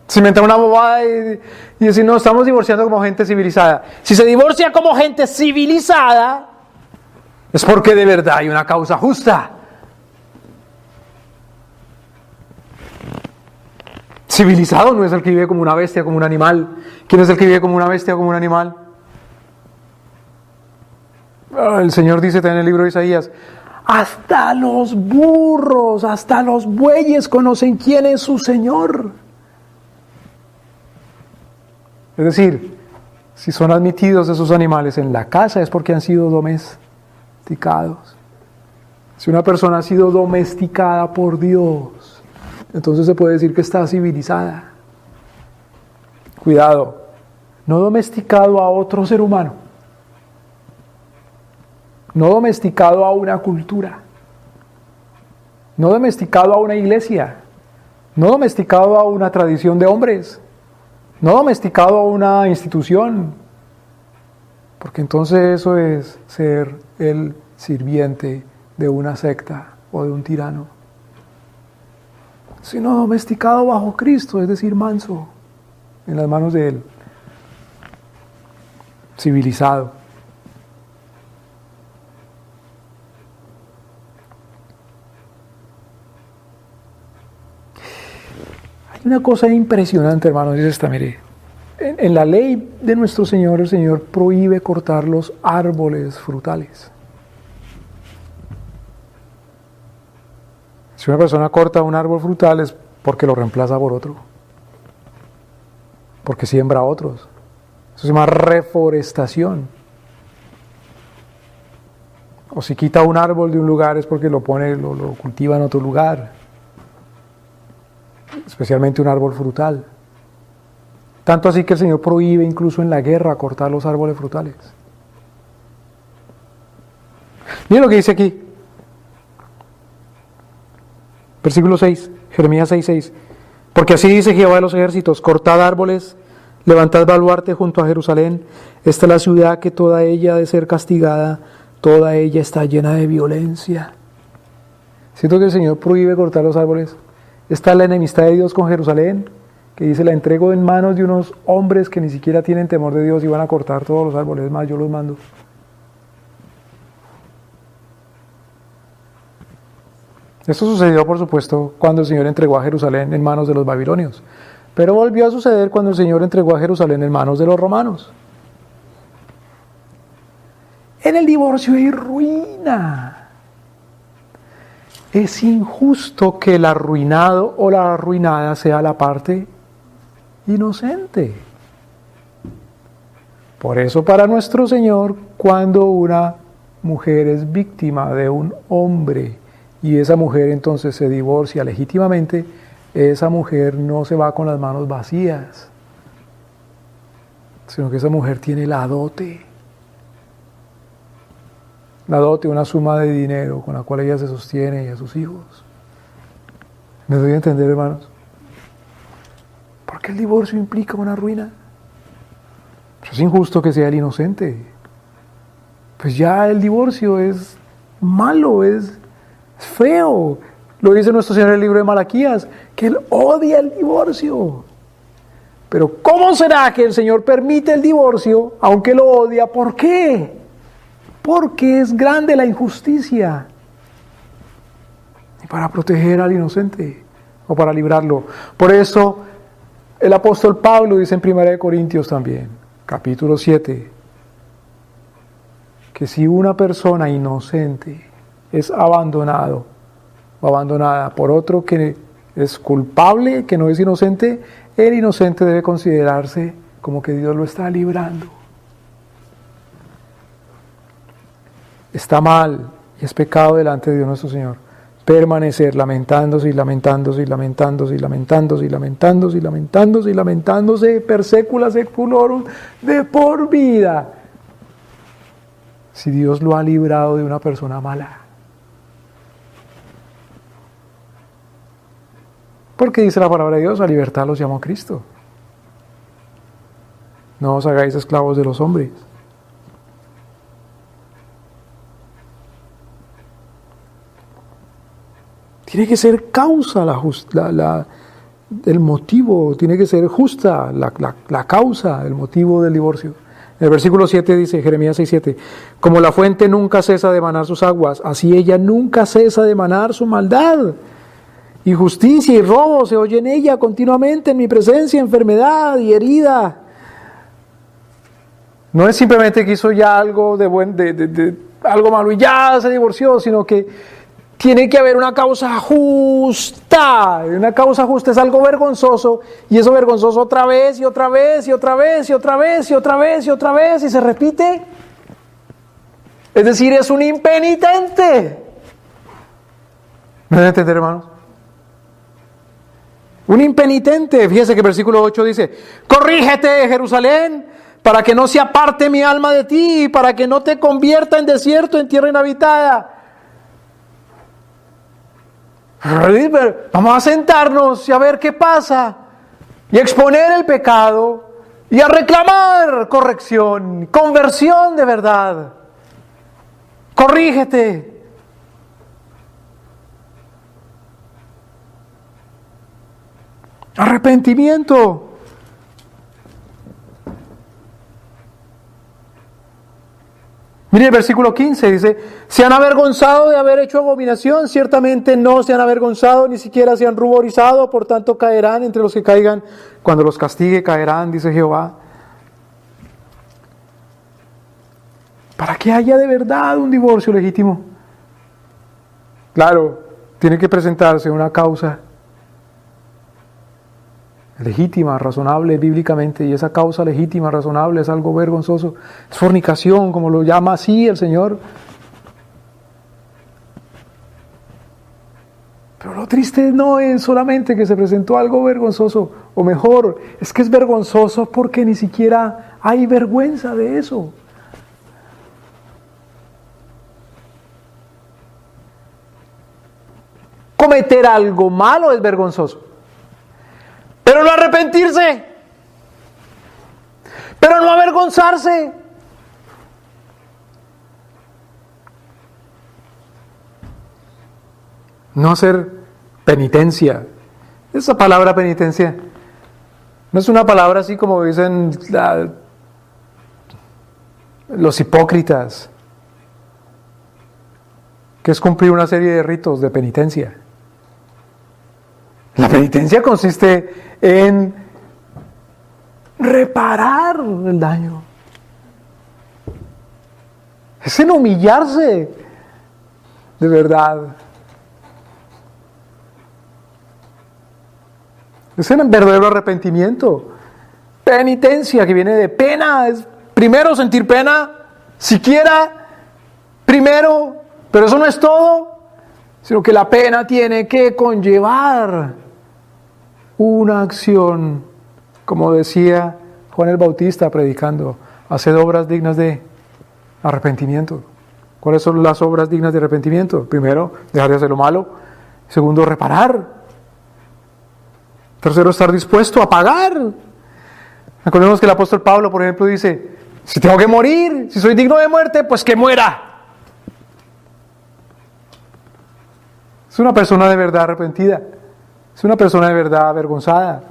Se inventa una bobada y decir, no, estamos divorciando como gente civilizada. Si se divorcia como gente civilizada, es porque de verdad hay una causa justa. Civilizado no es el que vive como una bestia, como un animal. ¿Quién es el que vive como una bestia o como un animal? El Señor dice también en el libro de Isaías, hasta los burros, hasta los bueyes conocen quién es su Señor. Es decir, si son admitidos esos animales en la casa es porque han sido domesticados. Si una persona ha sido domesticada por Dios, entonces se puede decir que está civilizada. Cuidado, no domesticado a otro ser humano, no domesticado a una cultura, no domesticado a una iglesia, no domesticado a una tradición de hombres, no domesticado a una institución, porque entonces eso es ser el sirviente de una secta o de un tirano. Sino domesticado bajo Cristo, es decir, manso, en las manos de Él. civilizado. Hay una cosa impresionante, hermanos, es esta, mire. En la ley de nuestro Señor, el Señor prohíbe cortar los árboles frutales. Si una persona corta un árbol frutal es porque lo reemplaza por otro, porque siembra otros. Eso se llama reforestación. O si quita un árbol de un lugar es porque lo cultiva en otro lugar, especialmente un árbol frutal. Tanto así que el Señor prohíbe incluso en la guerra cortar los árboles frutales. Miren lo que dice aquí. Versículo 6, Jeremías 6:6. Porque así dice Jehová de los ejércitos: cortad árboles, levantad baluarte junto a Jerusalén. Esta es la ciudad que toda ella ha de ser castigada, toda ella está llena de violencia. Siento que el Señor prohíbe cortar los árboles. Está la enemistad de Dios con Jerusalén, que dice: la entrego en manos de unos hombres que ni siquiera tienen temor de Dios y van a cortar todos los árboles. Es más, yo los mando. Esto sucedió, por supuesto, cuando el Señor entregó a Jerusalén en manos de los babilonios. Pero volvió a suceder cuando el Señor entregó a Jerusalén en manos de los romanos. En el divorcio hay ruina. Es injusto que el arruinado o la arruinada sea la parte inocente. Por eso, para nuestro Señor, cuando una mujer es víctima de un hombre y esa mujer entonces se divorcia legítimamente, esa mujer no se va con las manos vacías, sino que esa mujer tiene la dote. La dote, una suma de dinero con la cual ella se sostiene y a sus hijos. ¿Me doy a entender, hermanos? Porque el divorcio implica una ruina. Pero es injusto que sea el inocente. Pues ya el divorcio es malo, es feo. Lo dice nuestro Señor en el libro de Malaquías, que Él odia el divorcio. Pero ¿cómo será que el Señor permite el divorcio, aunque lo odia? ¿Por qué? Porque es grande la injusticia. Y para proteger al inocente, o para librarlo. Por eso el apóstol Pablo dice en 1 Corintios también, capítulo 7, que si una persona inocente es abandonado o abandonada por otro que es culpable, que no es inocente, el inocente debe considerarse como que Dios lo está librando. Está mal y es pecado delante de Dios nuestro Señor permanecer lamentándose y lamentándose y lamentándose y lamentándose y lamentándose y lamentándose y lamentándose per secula seculorum de por vida, si Dios lo ha librado de una persona mala. Porque dice la palabra de Dios: a libertad los llamó Cristo. No os hagáis esclavos de los hombres. Tiene que ser causa el motivo, tiene que ser justa la causa, el motivo del divorcio. En el versículo 7 dice, Jeremías 6:7, como la fuente nunca cesa de manar sus aguas, así ella nunca cesa de manar su maldad. Injusticia y robo se oye en ella continuamente, en mi presencia, enfermedad y herida. No es simplemente que hizo ya algo algo malo y ya se divorció, sino que tiene que haber una causa justa. Una causa justa es algo vergonzoso, y eso vergonzoso otra vez y otra vez y otra vez y otra vez y otra vez y otra vez y se repite. Es decir, es un impenitente. ¿Me deben entender, hermanos? Un impenitente. Fíjese que el versículo 8 dice: corrígete, Jerusalén, para que no se aparte mi alma de ti, para que no te convierta en desierto, en tierra inhabitada. Vamos a sentarnos y a ver qué pasa, y a exponer el pecado, y a reclamar corrección, conversión de verdad. Corrígete. Arrepentimiento. Mire el versículo 15, dice, se han avergonzado de haber hecho abominación, ciertamente no se han avergonzado, ni siquiera se han ruborizado, por tanto caerán entre los que caigan, cuando los castigue caerán, dice Jehová. Para que haya de verdad un divorcio legítimo. Claro, tiene que presentarse una causa legítima, razonable bíblicamente, y esa causa legítima, razonable es algo vergonzoso, es fornicación, como lo llama así el Señor. Pero lo triste no es solamente que se presentó algo vergonzoso, o mejor, es que es vergonzoso porque ni siquiera hay vergüenza de eso. Cometer algo malo es vergonzoso. Pero no arrepentirse, pero no avergonzarse. No hacer penitencia. Esa palabra penitencia no es una palabra así como dicen los hipócritas, que es cumplir una serie de ritos de penitencia. La penitencia consiste en reparar el daño. Es en humillarse de verdad. Es en verdadero arrepentimiento. Penitencia, que viene de pena, es primero sentir pena, siquiera, primero, pero eso no es todo, sino que la pena tiene que conllevar una acción, como decía Juan el Bautista predicando, haced obras dignas de arrepentimiento. ¿Cuáles son las obras dignas de arrepentimiento? Primero, dejar de hacer lo malo. Segundo, reparar. Tercero, estar dispuesto a pagar. Recordemos que el apóstol Pablo, por ejemplo, dice, si tengo que morir, si soy digno de muerte, pues que muera. Es una persona de verdad arrepentida. Es una persona de verdad avergonzada.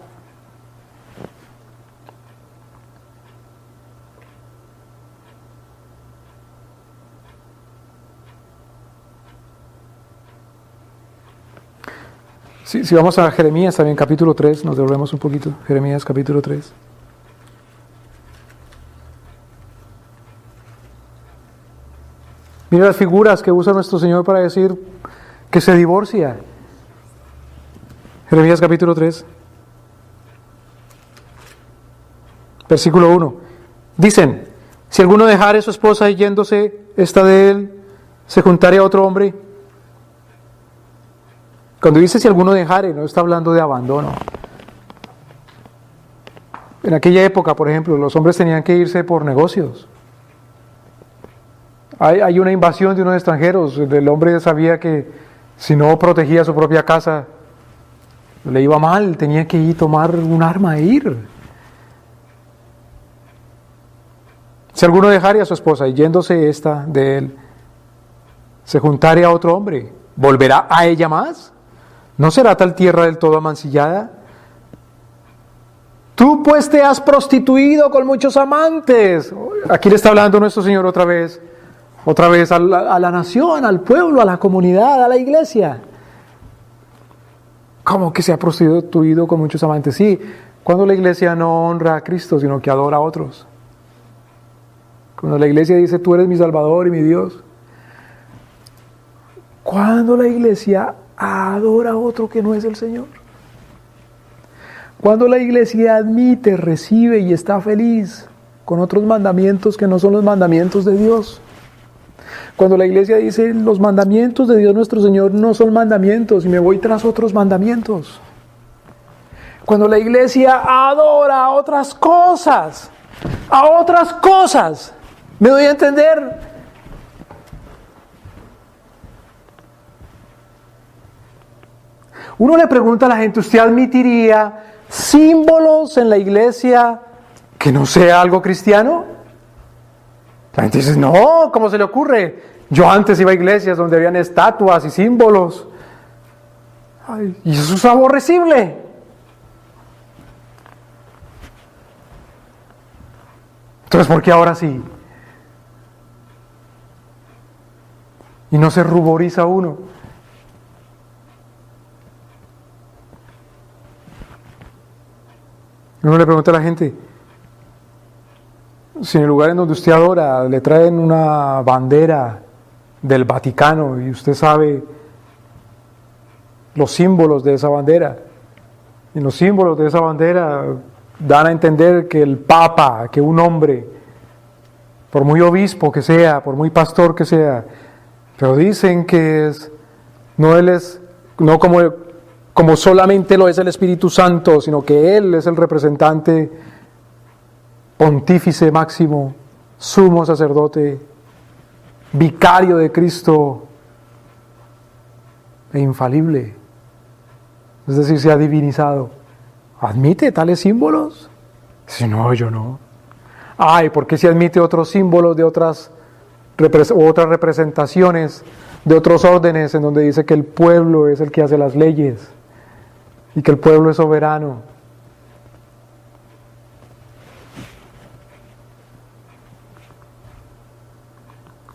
Si vamos a Jeremías también, capítulo 3, nos devolvemos un poquito. Jeremías, capítulo 3. Mira las figuras que usa nuestro Señor para decir que se divorcia. Jeremías capítulo 3, versículo 1. Dicen, si alguno dejare a su esposa y yéndose esta de él, se juntare a otro hombre. Cuando dice si alguno dejare, no está hablando de abandono. En aquella época, por ejemplo, los hombres tenían que irse por negocios. Hay una invasión de unos extranjeros. El hombre sabía que si no protegía su propia casa, le iba mal, tenía que ir tomar un arma e ir. Si alguno dejare a su esposa y yéndose esta de él, se juntare a otro hombre, ¿volverá a ella más? ¿No será tal tierra del todo amancillada? Tú pues te has prostituido con muchos amantes. Aquí le está hablando nuestro Señor otra vez a la nación, al pueblo, a la comunidad, a la iglesia. ¿Cómo que se ha prostituido con muchos amantes? Sí, cuando la iglesia no honra a Cristo, sino que adora a otros. Cuando la iglesia dice, tú eres mi Salvador y mi Dios. Cuando la iglesia adora a otro que no es el Señor. Cuando la iglesia admite, recibe y está feliz con otros mandamientos que no son los mandamientos de Dios. Cuando la iglesia dice, los mandamientos de Dios nuestro Señor no son mandamientos y me voy tras otros mandamientos. Cuando la iglesia adora a otras cosas, ¿me doy a entender? Uno le pregunta a la gente, ¿usted admitiría símbolos en la iglesia que no sea algo cristiano? La gente dice, no, ¿cómo se le ocurre? Yo antes iba a iglesias donde habían estatuas y símbolos. Ay, y eso es aborrecible. Entonces, ¿por qué ahora sí? y no se ruboriza uno. Uno le pregunta a la gente, si en el lugar en donde usted adora le traen una bandera del Vaticano y usted sabe los símbolos de esa bandera, y los símbolos de esa bandera dan a entender que el Papa, que un hombre, por muy obispo que sea, por muy pastor que sea, pero dicen que no como solamente lo es el Espíritu Santo, sino que Él es el representante pontífice máximo, sumo sacerdote, vicario de Cristo e infalible. Es decir, se ha divinizado. ¿Admite tales símbolos? Si no, yo no. Ay, ¿por qué se admite otros símbolos de otras representaciones de otros órdenes en donde dice que el pueblo es el que hace las leyes y que el pueblo es soberano?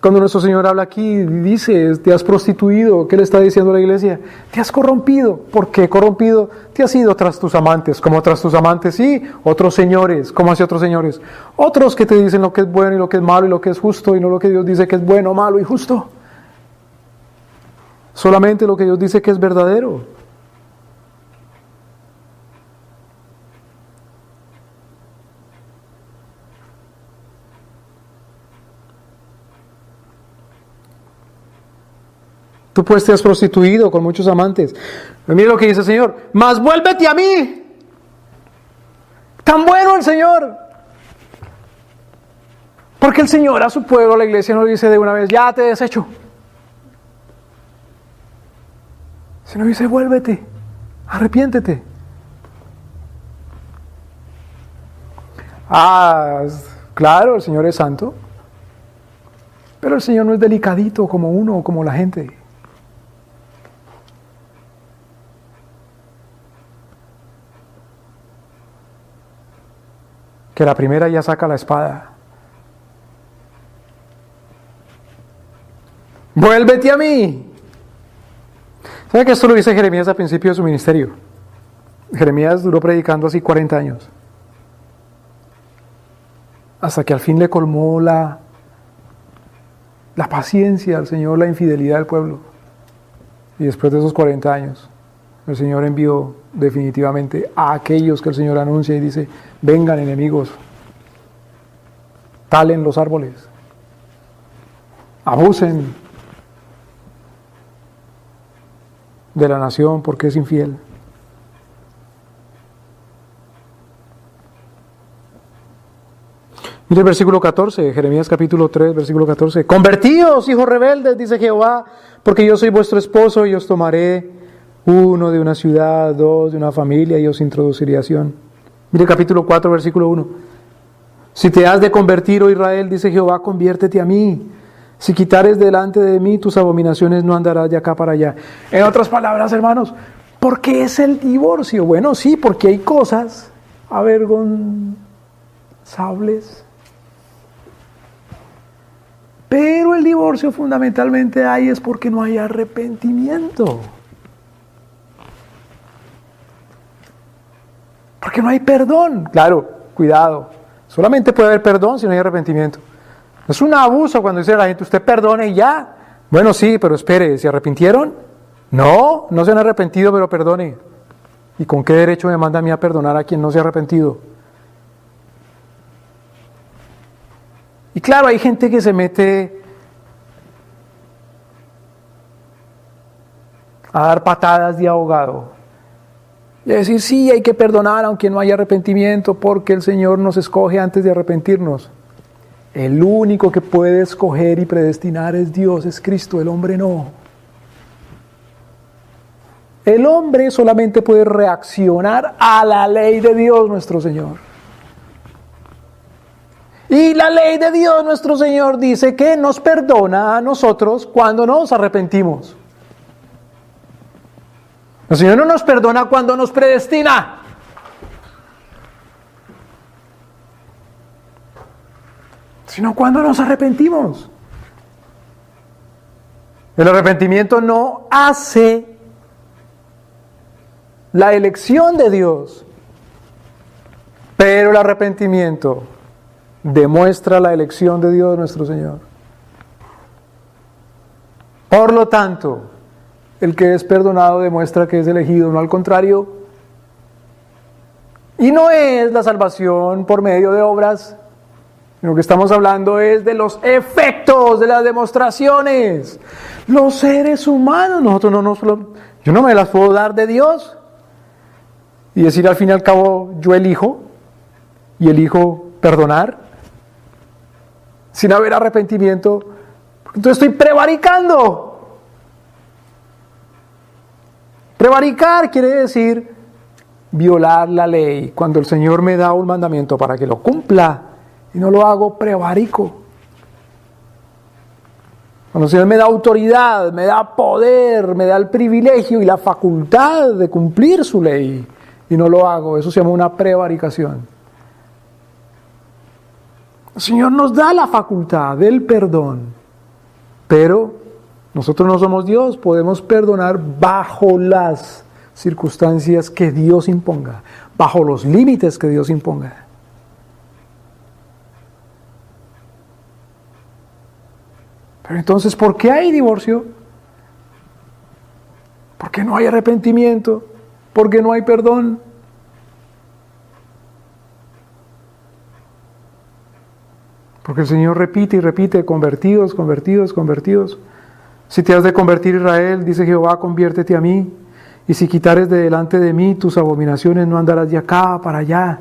Cuando nuestro Señor habla aquí, dice, te has prostituido. ¿Qué le está diciendo a la iglesia? Te has corrompido. ¿Por qué corrompido? Te has ido tras tus amantes. ¿Cómo tras tus amantes? Sí, otros señores. ¿Cómo hacia otros señores? Otros que te dicen lo que es bueno y lo que es malo y lo que es justo y no lo que Dios dice que es bueno, malo y justo. Solamente lo que Dios dice que es verdadero. Tú pues te has prostituido con muchos amantes. Pero mira lo que dice el Señor. Mas vuélvete a mí. Tan bueno el Señor. Porque el Señor a su pueblo, a la iglesia, no le dice de una vez, ya te desecho. Sino dice, vuélvete, arrepiéntete. Claro, el Señor es santo. Pero el Señor no es delicadito como uno o como la gente. Que la primera ya saca la espada. ¡Vuélvete a mí! ¿Sabe que esto lo dice Jeremías al principio de su ministerio? Jeremías duró predicando así 40 años. Hasta que al fin le colmó la paciencia al Señor, la infidelidad del pueblo. Y después de esos 40 años, el Señor envió definitivamente a aquellos que el Señor anuncia y dice, vengan enemigos, talen los árboles, abusen de la nación porque es infiel. Mire el versículo 14, Jeremías capítulo 3, versículo 14. Convertíos, hijos rebeldes, dice Jehová, porque yo soy vuestro esposo y os tomaré uno de una ciudad, dos de una familia y os introduciré a Sión. Mire capítulo 4, versículo 1. Si te has de convertir, oh Israel, dice Jehová, conviértete a mí. Si quitares delante de mí tus abominaciones, no andarás de acá para allá. En otras palabras, hermanos, ¿por qué es el divorcio? Bueno, sí, porque hay cosas avergonzables. Pero el divorcio fundamentalmente es porque no hay arrepentimiento. Porque no hay perdón. Claro, cuidado. Solamente puede haber perdón si no hay arrepentimiento. Es un abuso cuando dice a la gente, usted perdone y ya. Bueno, sí, pero espere, ¿se arrepintieron? No se han arrepentido, pero perdone. ¿Y con qué derecho me manda a mí a perdonar a quien no se ha arrepentido? Y claro, hay gente que se mete a dar patadas de ahogado. Y a decir, sí, hay que perdonar aunque no haya arrepentimiento, porque el Señor nos escoge antes de arrepentirnos. El único que puede escoger y predestinar es Dios, es Cristo, el hombre no. El hombre solamente puede reaccionar a la ley de Dios, nuestro Señor. Y la ley de Dios, nuestro Señor, dice que nos perdona a nosotros cuando nos arrepentimos. El Señor no nos perdona cuando nos predestina. Sino cuando nos arrepentimos. El arrepentimiento no hace la elección de Dios, pero el arrepentimiento demuestra la elección de Dios nuestro Señor. Por lo tanto, el que es perdonado demuestra que es elegido, no al contrario. Y no es la salvación por medio de obras. Lo que estamos hablando es de los efectos, de las demostraciones. Los seres humanos, yo no me las puedo dar de Dios. Y decir al fin y al cabo, yo elijo, y elijo perdonar, sin haber arrepentimiento, entonces estoy prevaricando. Prevaricar quiere decir violar la ley. Cuando el Señor me da un mandamiento para que lo cumpla, y no lo hago, prevarico. Cuando el Señor me da autoridad, me da poder, me da el privilegio y la facultad de cumplir su ley, y no lo hago, eso se llama una prevaricación. El Señor nos da la facultad del perdón, pero nosotros no somos Dios, podemos perdonar bajo las circunstancias que Dios imponga, bajo los límites que Dios imponga. Pero entonces, ¿por qué hay divorcio? ¿Por qué no hay arrepentimiento? ¿Por qué no hay perdón? Porque el Señor repite y repite, convertidos, convertidos, convertidos. Si te has de convertir, Israel, dice Jehová, conviértete a mí. Y si quitares de delante de mí tus abominaciones, no andarás de acá para allá.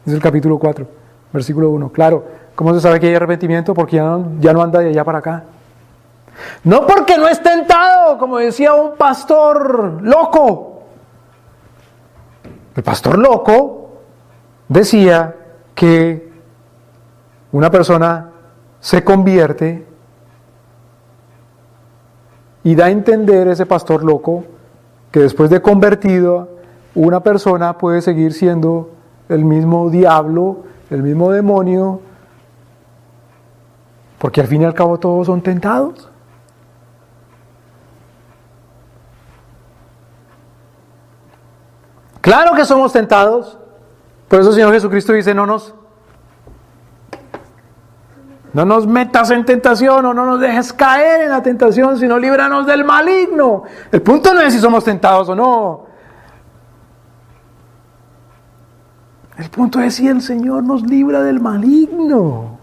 Es el capítulo 4, versículo 1. Claro, ¿cómo se sabe que hay arrepentimiento? Porque ya no anda de allá para acá. No porque no es tentado, como decía un pastor loco. El pastor loco decía que una persona se convierte y da a entender ese pastor loco que después de convertido una persona puede seguir siendo el mismo diablo, el mismo demonio, porque al fin y al cabo todos son tentados. Claro que somos tentados, por eso el Señor Jesucristo dice, no nos metas en tentación o no nos dejes caer en la tentación, sino líbranos del maligno. El punto no es si somos tentados o no. El punto es si el Señor nos libra del maligno.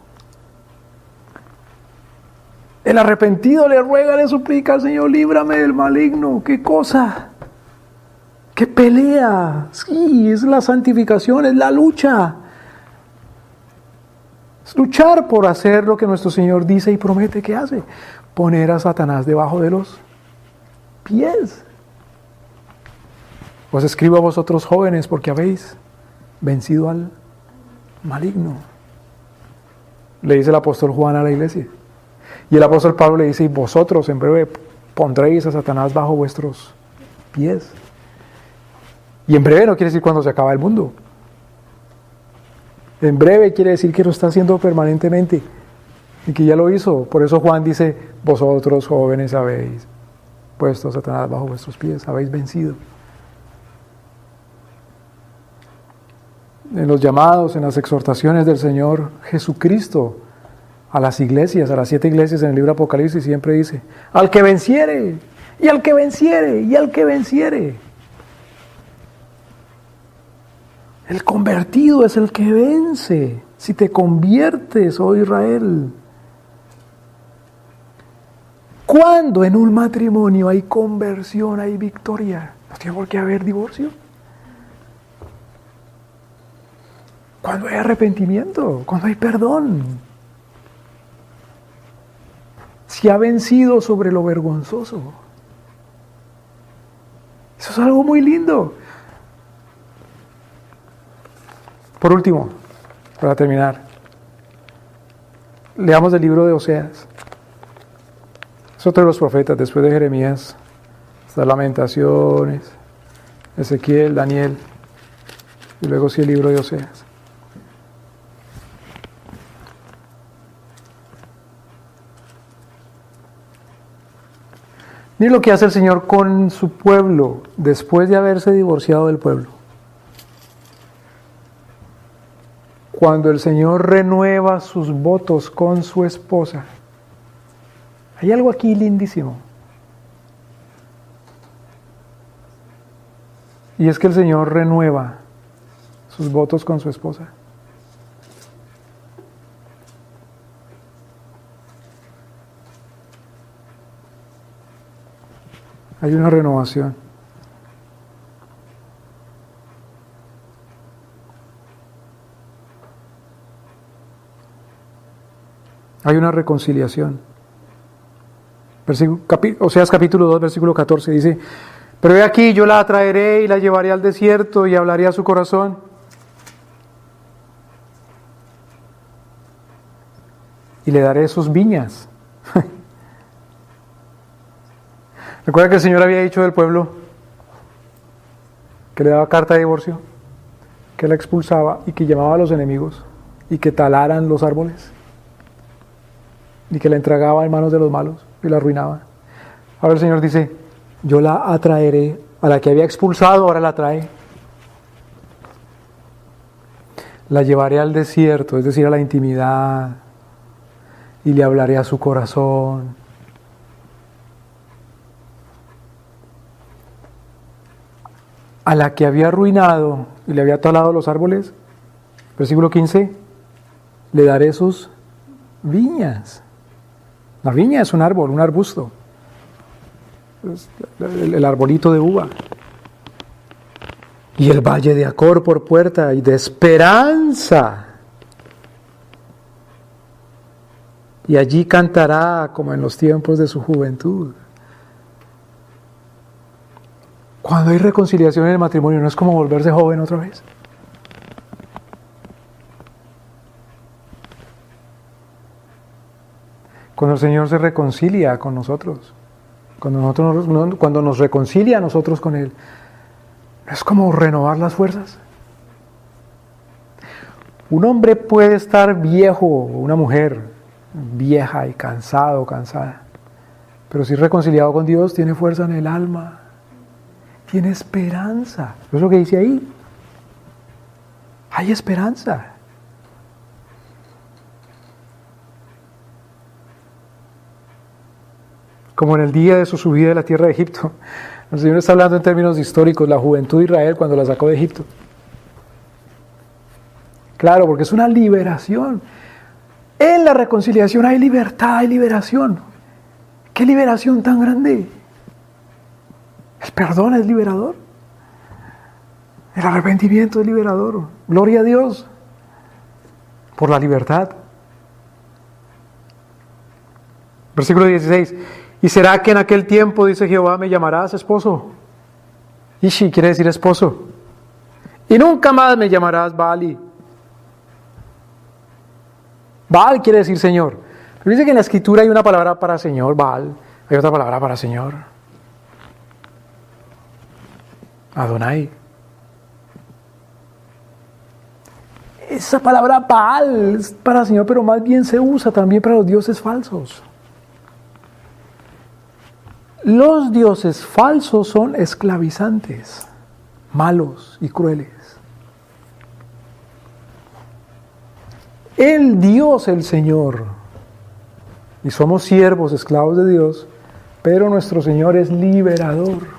El arrepentido le ruega, le suplica al Señor, líbrame del maligno. ¿Qué cosa? ¿Qué pelea? Sí, es la santificación, es la lucha. Es luchar por hacer lo que nuestro Señor dice y promete que hace. Poner a Satanás debajo de los pies. Os escribo a vosotros jóvenes porque habéis vencido al maligno. Le dice el apóstol Juan a la iglesia. Y el apóstol Pablo le dice, y vosotros en breve pondréis a Satanás bajo vuestros pies. Y en breve no quiere decir cuando se acaba el mundo. En breve quiere decir que lo está haciendo permanentemente y que ya lo hizo. Por eso Juan dice, vosotros jóvenes habéis puesto a Satanás bajo vuestros pies, habéis vencido. En los llamados, en las exhortaciones del Señor Jesucristo a las iglesias, a las 7 iglesias en el libro de Apocalipsis, siempre dice, al que venciere, y al que venciere, y al que venciere. El convertido es el que vence. Si te conviertes, oh Israel. Cuando en un matrimonio hay conversión, hay victoria, no tiene por qué haber divorcio. Cuando hay arrepentimiento, cuando hay perdón. Si ha vencido sobre lo vergonzoso. Eso es algo muy lindo. Por último, para terminar, leamos el libro de Oseas. Es otro de los profetas, después de Jeremías, está Lamentaciones, Ezequiel, Daniel, y luego sí el libro de Oseas. Mire lo que hace el Señor con su pueblo después de haberse divorciado del pueblo. Cuando el Señor renueva sus votos con su esposa. Hay algo aquí lindísimo. Y es que el Señor renueva sus votos con su esposa. Hay una renovación. Hay una reconciliación. Oseas capítulo 2, versículo 14 dice: pero he aquí, yo la atraeré y la llevaré al desierto y hablaré a su corazón. Y le daré sus viñas. ¿Recuerda que el Señor había dicho del pueblo que le daba carta de divorcio, que la expulsaba y que llamaba a los enemigos y que talaran los árboles y que la entregaba en manos de los malos y la arruinaba? Ahora el Señor dice: yo la atraeré, a la que había expulsado ahora la trae. La llevaré al desierto, es decir, a la intimidad, y le hablaré a su corazón. A la que había arruinado y le había talado los árboles, versículo 15, le daré sus viñas. La viña es un árbol, un arbusto. El arbolito de uva. Y el valle de Acor por puerta y de esperanza. Y allí cantará como en los tiempos de su juventud. Cuando hay reconciliación en el matrimonio, ¿no es como volverse joven otra vez? Cuando el Señor se reconcilia con nosotros, cuando nos reconcilia a nosotros con Él, ¿no es como renovar las fuerzas? Un hombre puede estar viejo, una mujer vieja y cansado, cansada, pero si reconciliado con Dios, tiene fuerza en el alma. Tiene esperanza. ¿No es lo que dice ahí? Hay esperanza. Como en el día de su subida de la tierra de Egipto. El Señor está hablando en términos históricos, la juventud de Israel cuando la sacó de Egipto. Claro, porque es una liberación. En la reconciliación hay libertad, hay liberación. ¿Qué liberación tan grande? El perdón es liberador. El arrepentimiento es liberador. Gloria a Dios por la libertad. Versículo 16. Y será que en aquel tiempo, dice Jehová, me llamarás esposo. Ishi quiere decir esposo. Y nunca más me llamarás Baali. Baal quiere decir Señor. Pero dice que en la escritura hay una palabra para Señor, Baal. Hay otra palabra para Señor, Adonai. Esa palabra Baal es para Señor, pero más bien se usa también para los dioses falsos. Los dioses falsos son esclavizantes, malos y crueles. El Dios, el Señor, y somos siervos, esclavos de Dios, pero nuestro Señor es liberador.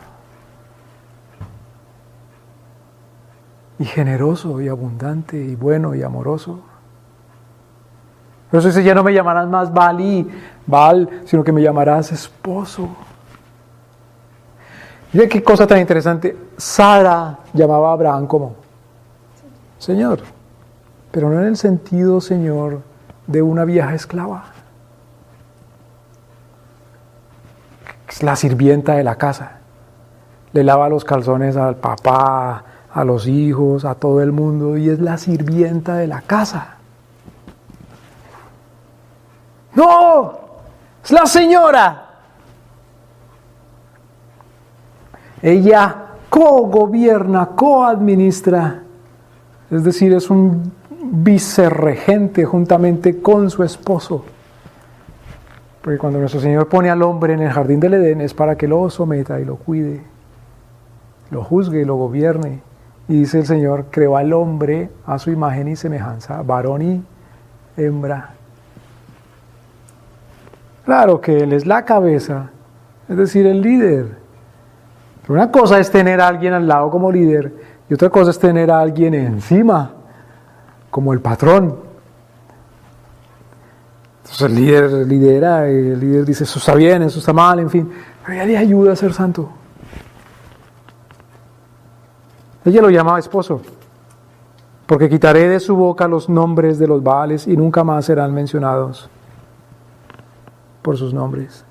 Y generoso y abundante y bueno y amoroso. Por eso dice: ya no me llamarás más Baal, sino que me llamarás esposo. Mira qué cosa tan interesante. Sara llamaba a Abraham como Señor, pero no en el sentido Señor de una vieja esclava. Es la sirvienta de la casa. Le lava los calzones al papá, a los hijos, a todo el mundo, y es la sirvienta de la casa. ¡No! ¡Es la señora! Ella co-gobierna, co-administra, es decir, es un vicerregente juntamente con su esposo. Porque cuando nuestro Señor pone al hombre en el jardín del Edén es para que lo someta y lo cuide, lo juzgue y lo gobierne. Y dice el Señor, creó al hombre a su imagen y semejanza, varón y hembra. Claro que Él es la cabeza, es decir, el líder. Pero una cosa es tener a alguien al lado como líder y otra cosa es tener a alguien encima, como el patrón. Entonces el líder lidera, el líder dice, eso está bien, eso está mal, en fin. Pero ella le ayuda a ser santo. Ella lo llamaba esposo, porque quitaré de su boca los nombres de los Baales y nunca más serán mencionados por sus nombres.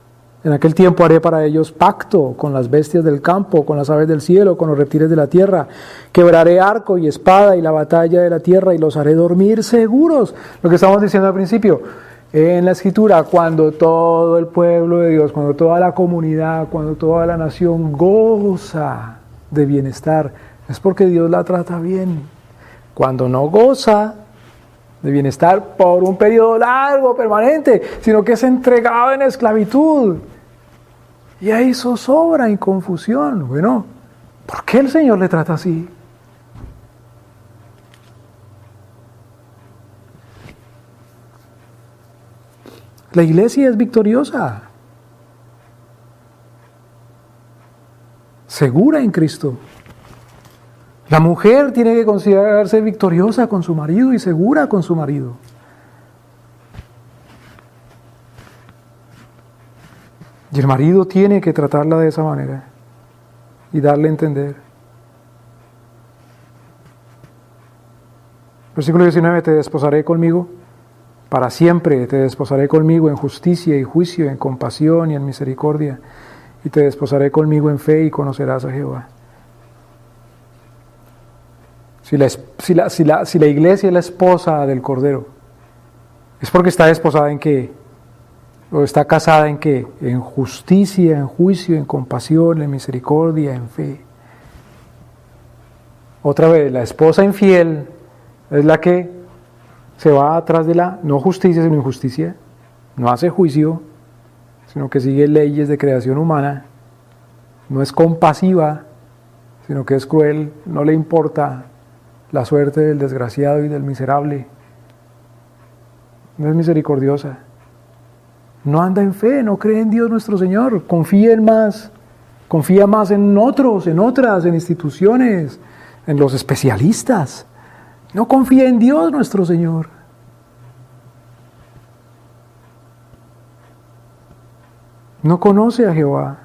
En aquel tiempo haré para ellos pacto con las bestias del campo, con las aves del cielo, con los reptiles de la tierra. Quebraré arco y espada y la batalla de la tierra y los haré dormir seguros. Lo que estamos diciendo al principio, en la Escritura, cuando todo el pueblo de Dios, cuando toda la comunidad, cuando toda la nación goza de bienestar, es porque Dios la trata bien. Cuando no goza de bienestar por un periodo largo, permanente, sino que es entregado en esclavitud. Y ahí zozobra y confusión. Bueno, ¿por qué el Señor le trata así? La iglesia es victoriosa, segura en Cristo. La mujer tiene que considerarse victoriosa con su marido y segura con su marido. Y el marido tiene que tratarla de esa manera y darle a entender. Versículo 19, te desposaré conmigo. Para siempre te desposaré conmigo en justicia y juicio, en compasión y en misericordia. Y te desposaré conmigo en fe y conocerás a Jehová. Si la iglesia es la esposa del Cordero, es porque está desposada en qué, o está casada en qué, en justicia, en juicio, en compasión, en misericordia, en fe. Otra vez, la esposa infiel es la que se va atrás de la no justicia, sino injusticia, no hace juicio, sino que sigue leyes de creación humana, no es compasiva, sino que es cruel, no le importa la suerte del desgraciado y del miserable. No es misericordiosa. No anda en fe, no cree en Dios nuestro Señor. Confía más en otros, en otras, en instituciones, en los especialistas. No confía en Dios nuestro Señor. No conoce a Jehová.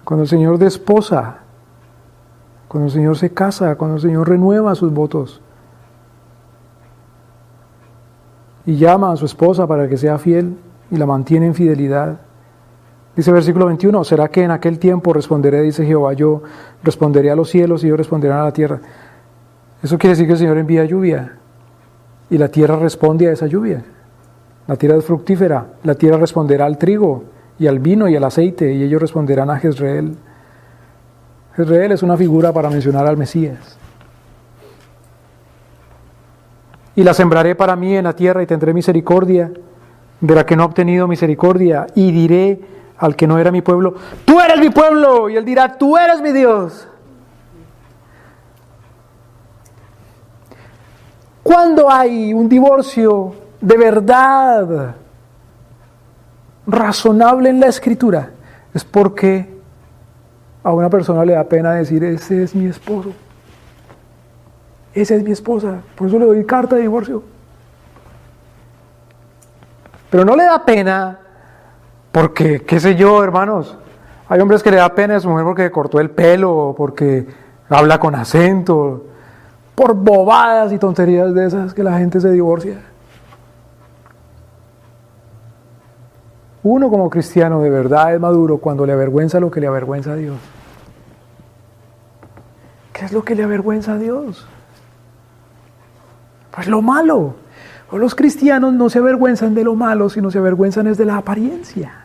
Cuando el Señor desposa, cuando el Señor se casa, cuando el Señor renueva sus votos y llama a su esposa para que sea fiel y la mantiene en fidelidad. Dice versículo 21, ¿será que en aquel tiempo responderé, dice Jehová, yo responderé a los cielos y ellos responderán a la tierra? Eso quiere decir que el Señor envía lluvia y la tierra responde a esa lluvia. La tierra es fructífera, la tierra responderá al trigo y al vino y al aceite, y ellos responderán a Jezreel. Jezreel es una figura para mencionar al Mesías. Y la sembraré para mí en la tierra y tendré misericordia de la que no ha obtenido misericordia, y diré al que no era mi pueblo, tú eres mi pueblo, y él dirá, tú eres mi Dios. ¿Cuándo hay un divorcio de verdad razonable en la Escritura? Es porque a una persona le da pena decir, ese es mi esposo, esa es mi esposa, por eso le doy carta de divorcio. Pero no le da pena porque, qué sé yo, hermanos, hay hombres que le da pena a su mujer porque cortó el pelo, porque habla con acento, por bobadas y tonterías de esas que la gente se divorcia. Uno como cristiano de verdad es maduro cuando le avergüenza lo que le avergüenza a Dios. ¿Qué es lo que le avergüenza a Dios? Pues lo malo. Los cristianos no se avergüenzan de lo malo, sino se avergüenzan es de la apariencia.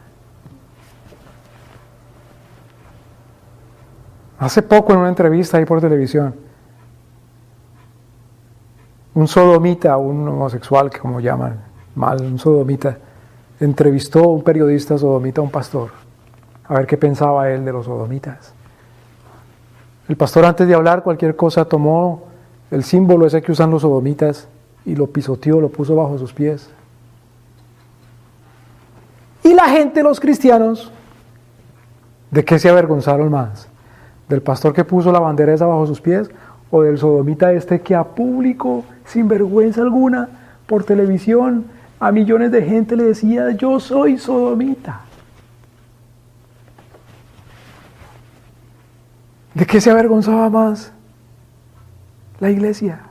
Hace poco en una entrevista ahí por televisión, Un sodomita, un homosexual, que como llaman mal, un sodomita, entrevistó a un periodista sodomita a un pastor, a ver qué pensaba él de los sodomitas. El pastor, antes de hablar cualquier cosa, tomó el símbolo ese que usan los sodomitas y lo pisoteó, lo puso bajo sus pies. Y la gente, los cristianos, ¿de qué se avergonzaron más? ¿Del pastor que puso la bandera esa bajo sus pies? ¿O del sodomita este que a público, sin vergüenza alguna, por televisión, a millones de gente le decía: yo soy sodomita? ¿De qué se avergonzaba más la iglesia?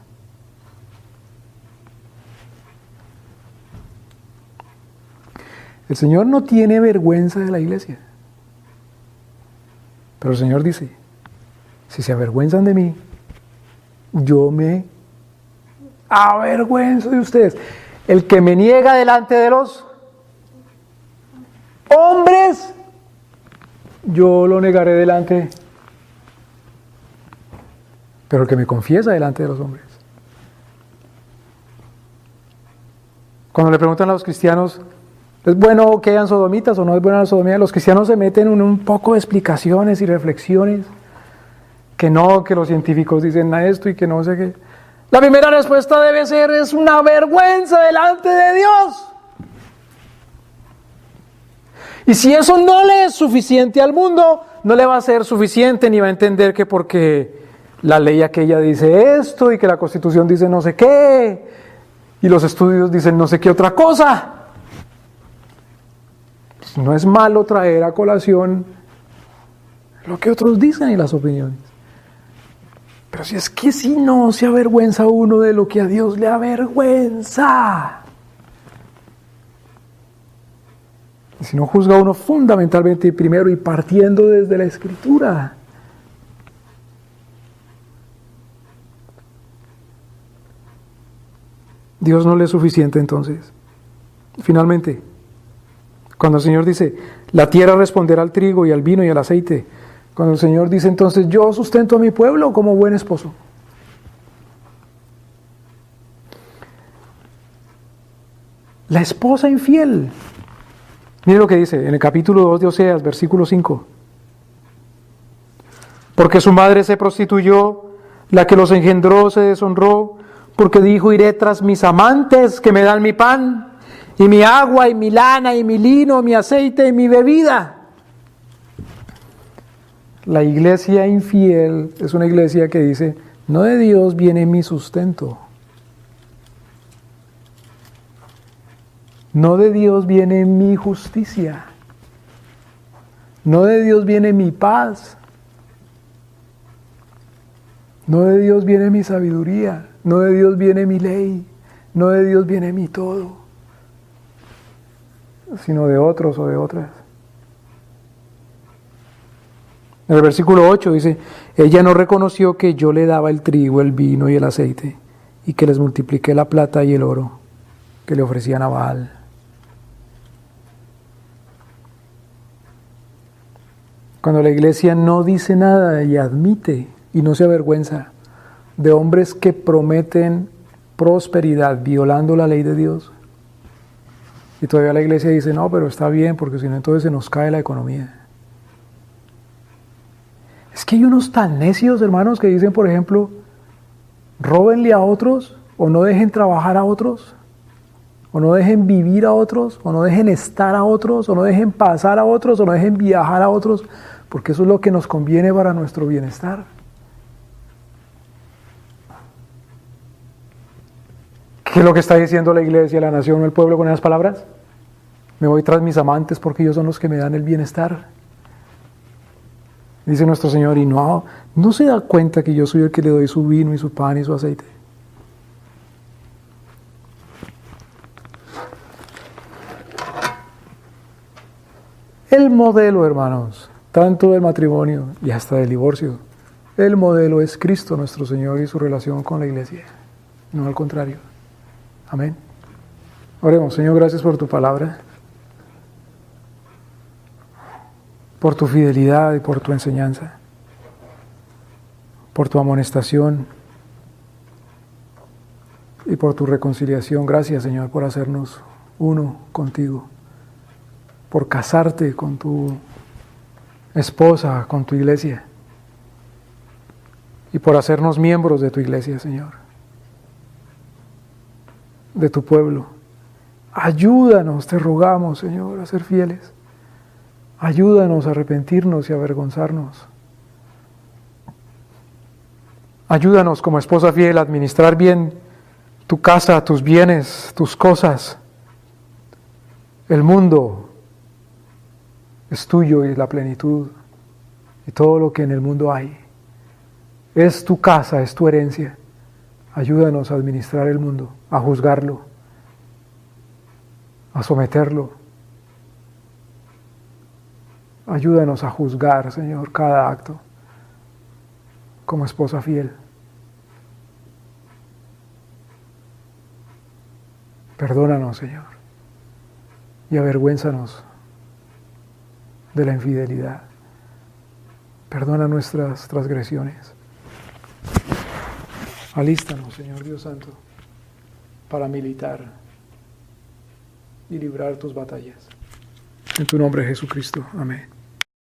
El Señor no tiene vergüenza de la iglesia. Pero el Señor dice: si se avergüenzan de mí, yo me avergüenzo de ustedes. El que me niega delante de los hombres, yo lo negaré delante. Pero el que me confiesa delante de los hombres. Cuando le preguntan a los cristianos: ¿es bueno que hayan sodomitas o no es buena la sodomía? Los cristianos se meten en un poco de explicaciones y reflexiones. Que no, que los científicos dicen esto y que no sé qué. La primera respuesta debe ser: es una vergüenza delante de Dios. Y si eso no le es suficiente al mundo, no le va a ser suficiente, ni va a entender que porque la ley aquella dice esto y que la Constitución dice no sé qué y los estudios dicen no sé qué otra cosa. No es malo traer a colación lo que otros dicen y las opiniones. Pero si es que si no se avergüenza uno de lo que a Dios le avergüenza. Y si no juzga uno fundamentalmente primero y partiendo desde la Escritura. Dios no le es suficiente entonces. Finalmente, cuando el Señor dice: la tierra responderá al trigo y al vino y al aceite. Cuando el Señor dice entonces: yo sustento a mi pueblo como buen esposo. La esposa infiel. Mire lo que dice en el capítulo 2 de Oseas, versículo 5. Porque su madre se prostituyó, la que los engendró se deshonró, porque dijo: iré tras mis amantes que me dan mi pan, y mi agua, y mi lana, y mi lino, mi aceite, y mi bebida. La iglesia infiel es una iglesia que dice: no de Dios viene mi sustento. No de Dios viene mi justicia. No de Dios viene mi paz. No de Dios viene mi sabiduría. No de Dios viene mi ley. No de Dios viene mi todo. Sino de otros o de otras. En el versículo 8 dice: ella no reconoció que yo le daba el trigo, el vino y el aceite, y que les multipliqué la plata y el oro que le ofrecían a Baal. Cuando la iglesia no dice nada y admite y no se avergüenza de hombres que prometen prosperidad violando la ley de Dios, y todavía la iglesia dice: no, pero está bien, porque si no entonces se nos cae la economía. Es que hay unos tan necios, hermanos, que dicen, por ejemplo: róbenle a otros, o no dejen trabajar a otros, o no dejen vivir a otros, o no dejen estar a otros, o no dejen pasar a otros, o no dejen viajar a otros, porque eso es lo que nos conviene para nuestro bienestar. ¿Qué es lo que está diciendo la iglesia, la nación o el pueblo con esas palabras? Me voy tras mis amantes porque ellos son los que me dan el bienestar. Dice nuestro Señor: y no se da cuenta que yo soy el que le doy su vino y su pan y su aceite. El modelo, hermanos, tanto del matrimonio y hasta del divorcio, el modelo es Cristo nuestro Señor y su relación con la iglesia, no al contrario. Amén. Oremos. Señor, gracias por tu palabra, por tu fidelidad y por tu enseñanza, por tu amonestación. y por tu reconciliación. Gracias, Señor, por hacernos uno contigo, por casarte con tu esposa, con tu iglesia, y por hacernos miembros de tu iglesia, Señor, de tu pueblo. Ayúdanos, te rogamos, Señor, a ser fieles. Ayúdanos a arrepentirnos y a avergonzarnos. Ayúdanos como esposa fiel a administrar bien tu casa, tus bienes, tus cosas. El mundo es tuyo y la plenitud y todo lo que en el mundo hay. Es tu casa, es tu herencia. Ayúdanos a administrar el mundo, a juzgarlo, a someterlo. Ayúdanos a juzgar, Señor, cada acto como esposa fiel. Perdónanos, Señor, y avergüénzanos de la infidelidad. Perdona nuestras transgresiones. Alístanos, Señor Dios Santo, para militar y librar tus batallas. En tu nombre, Jesucristo. Amén.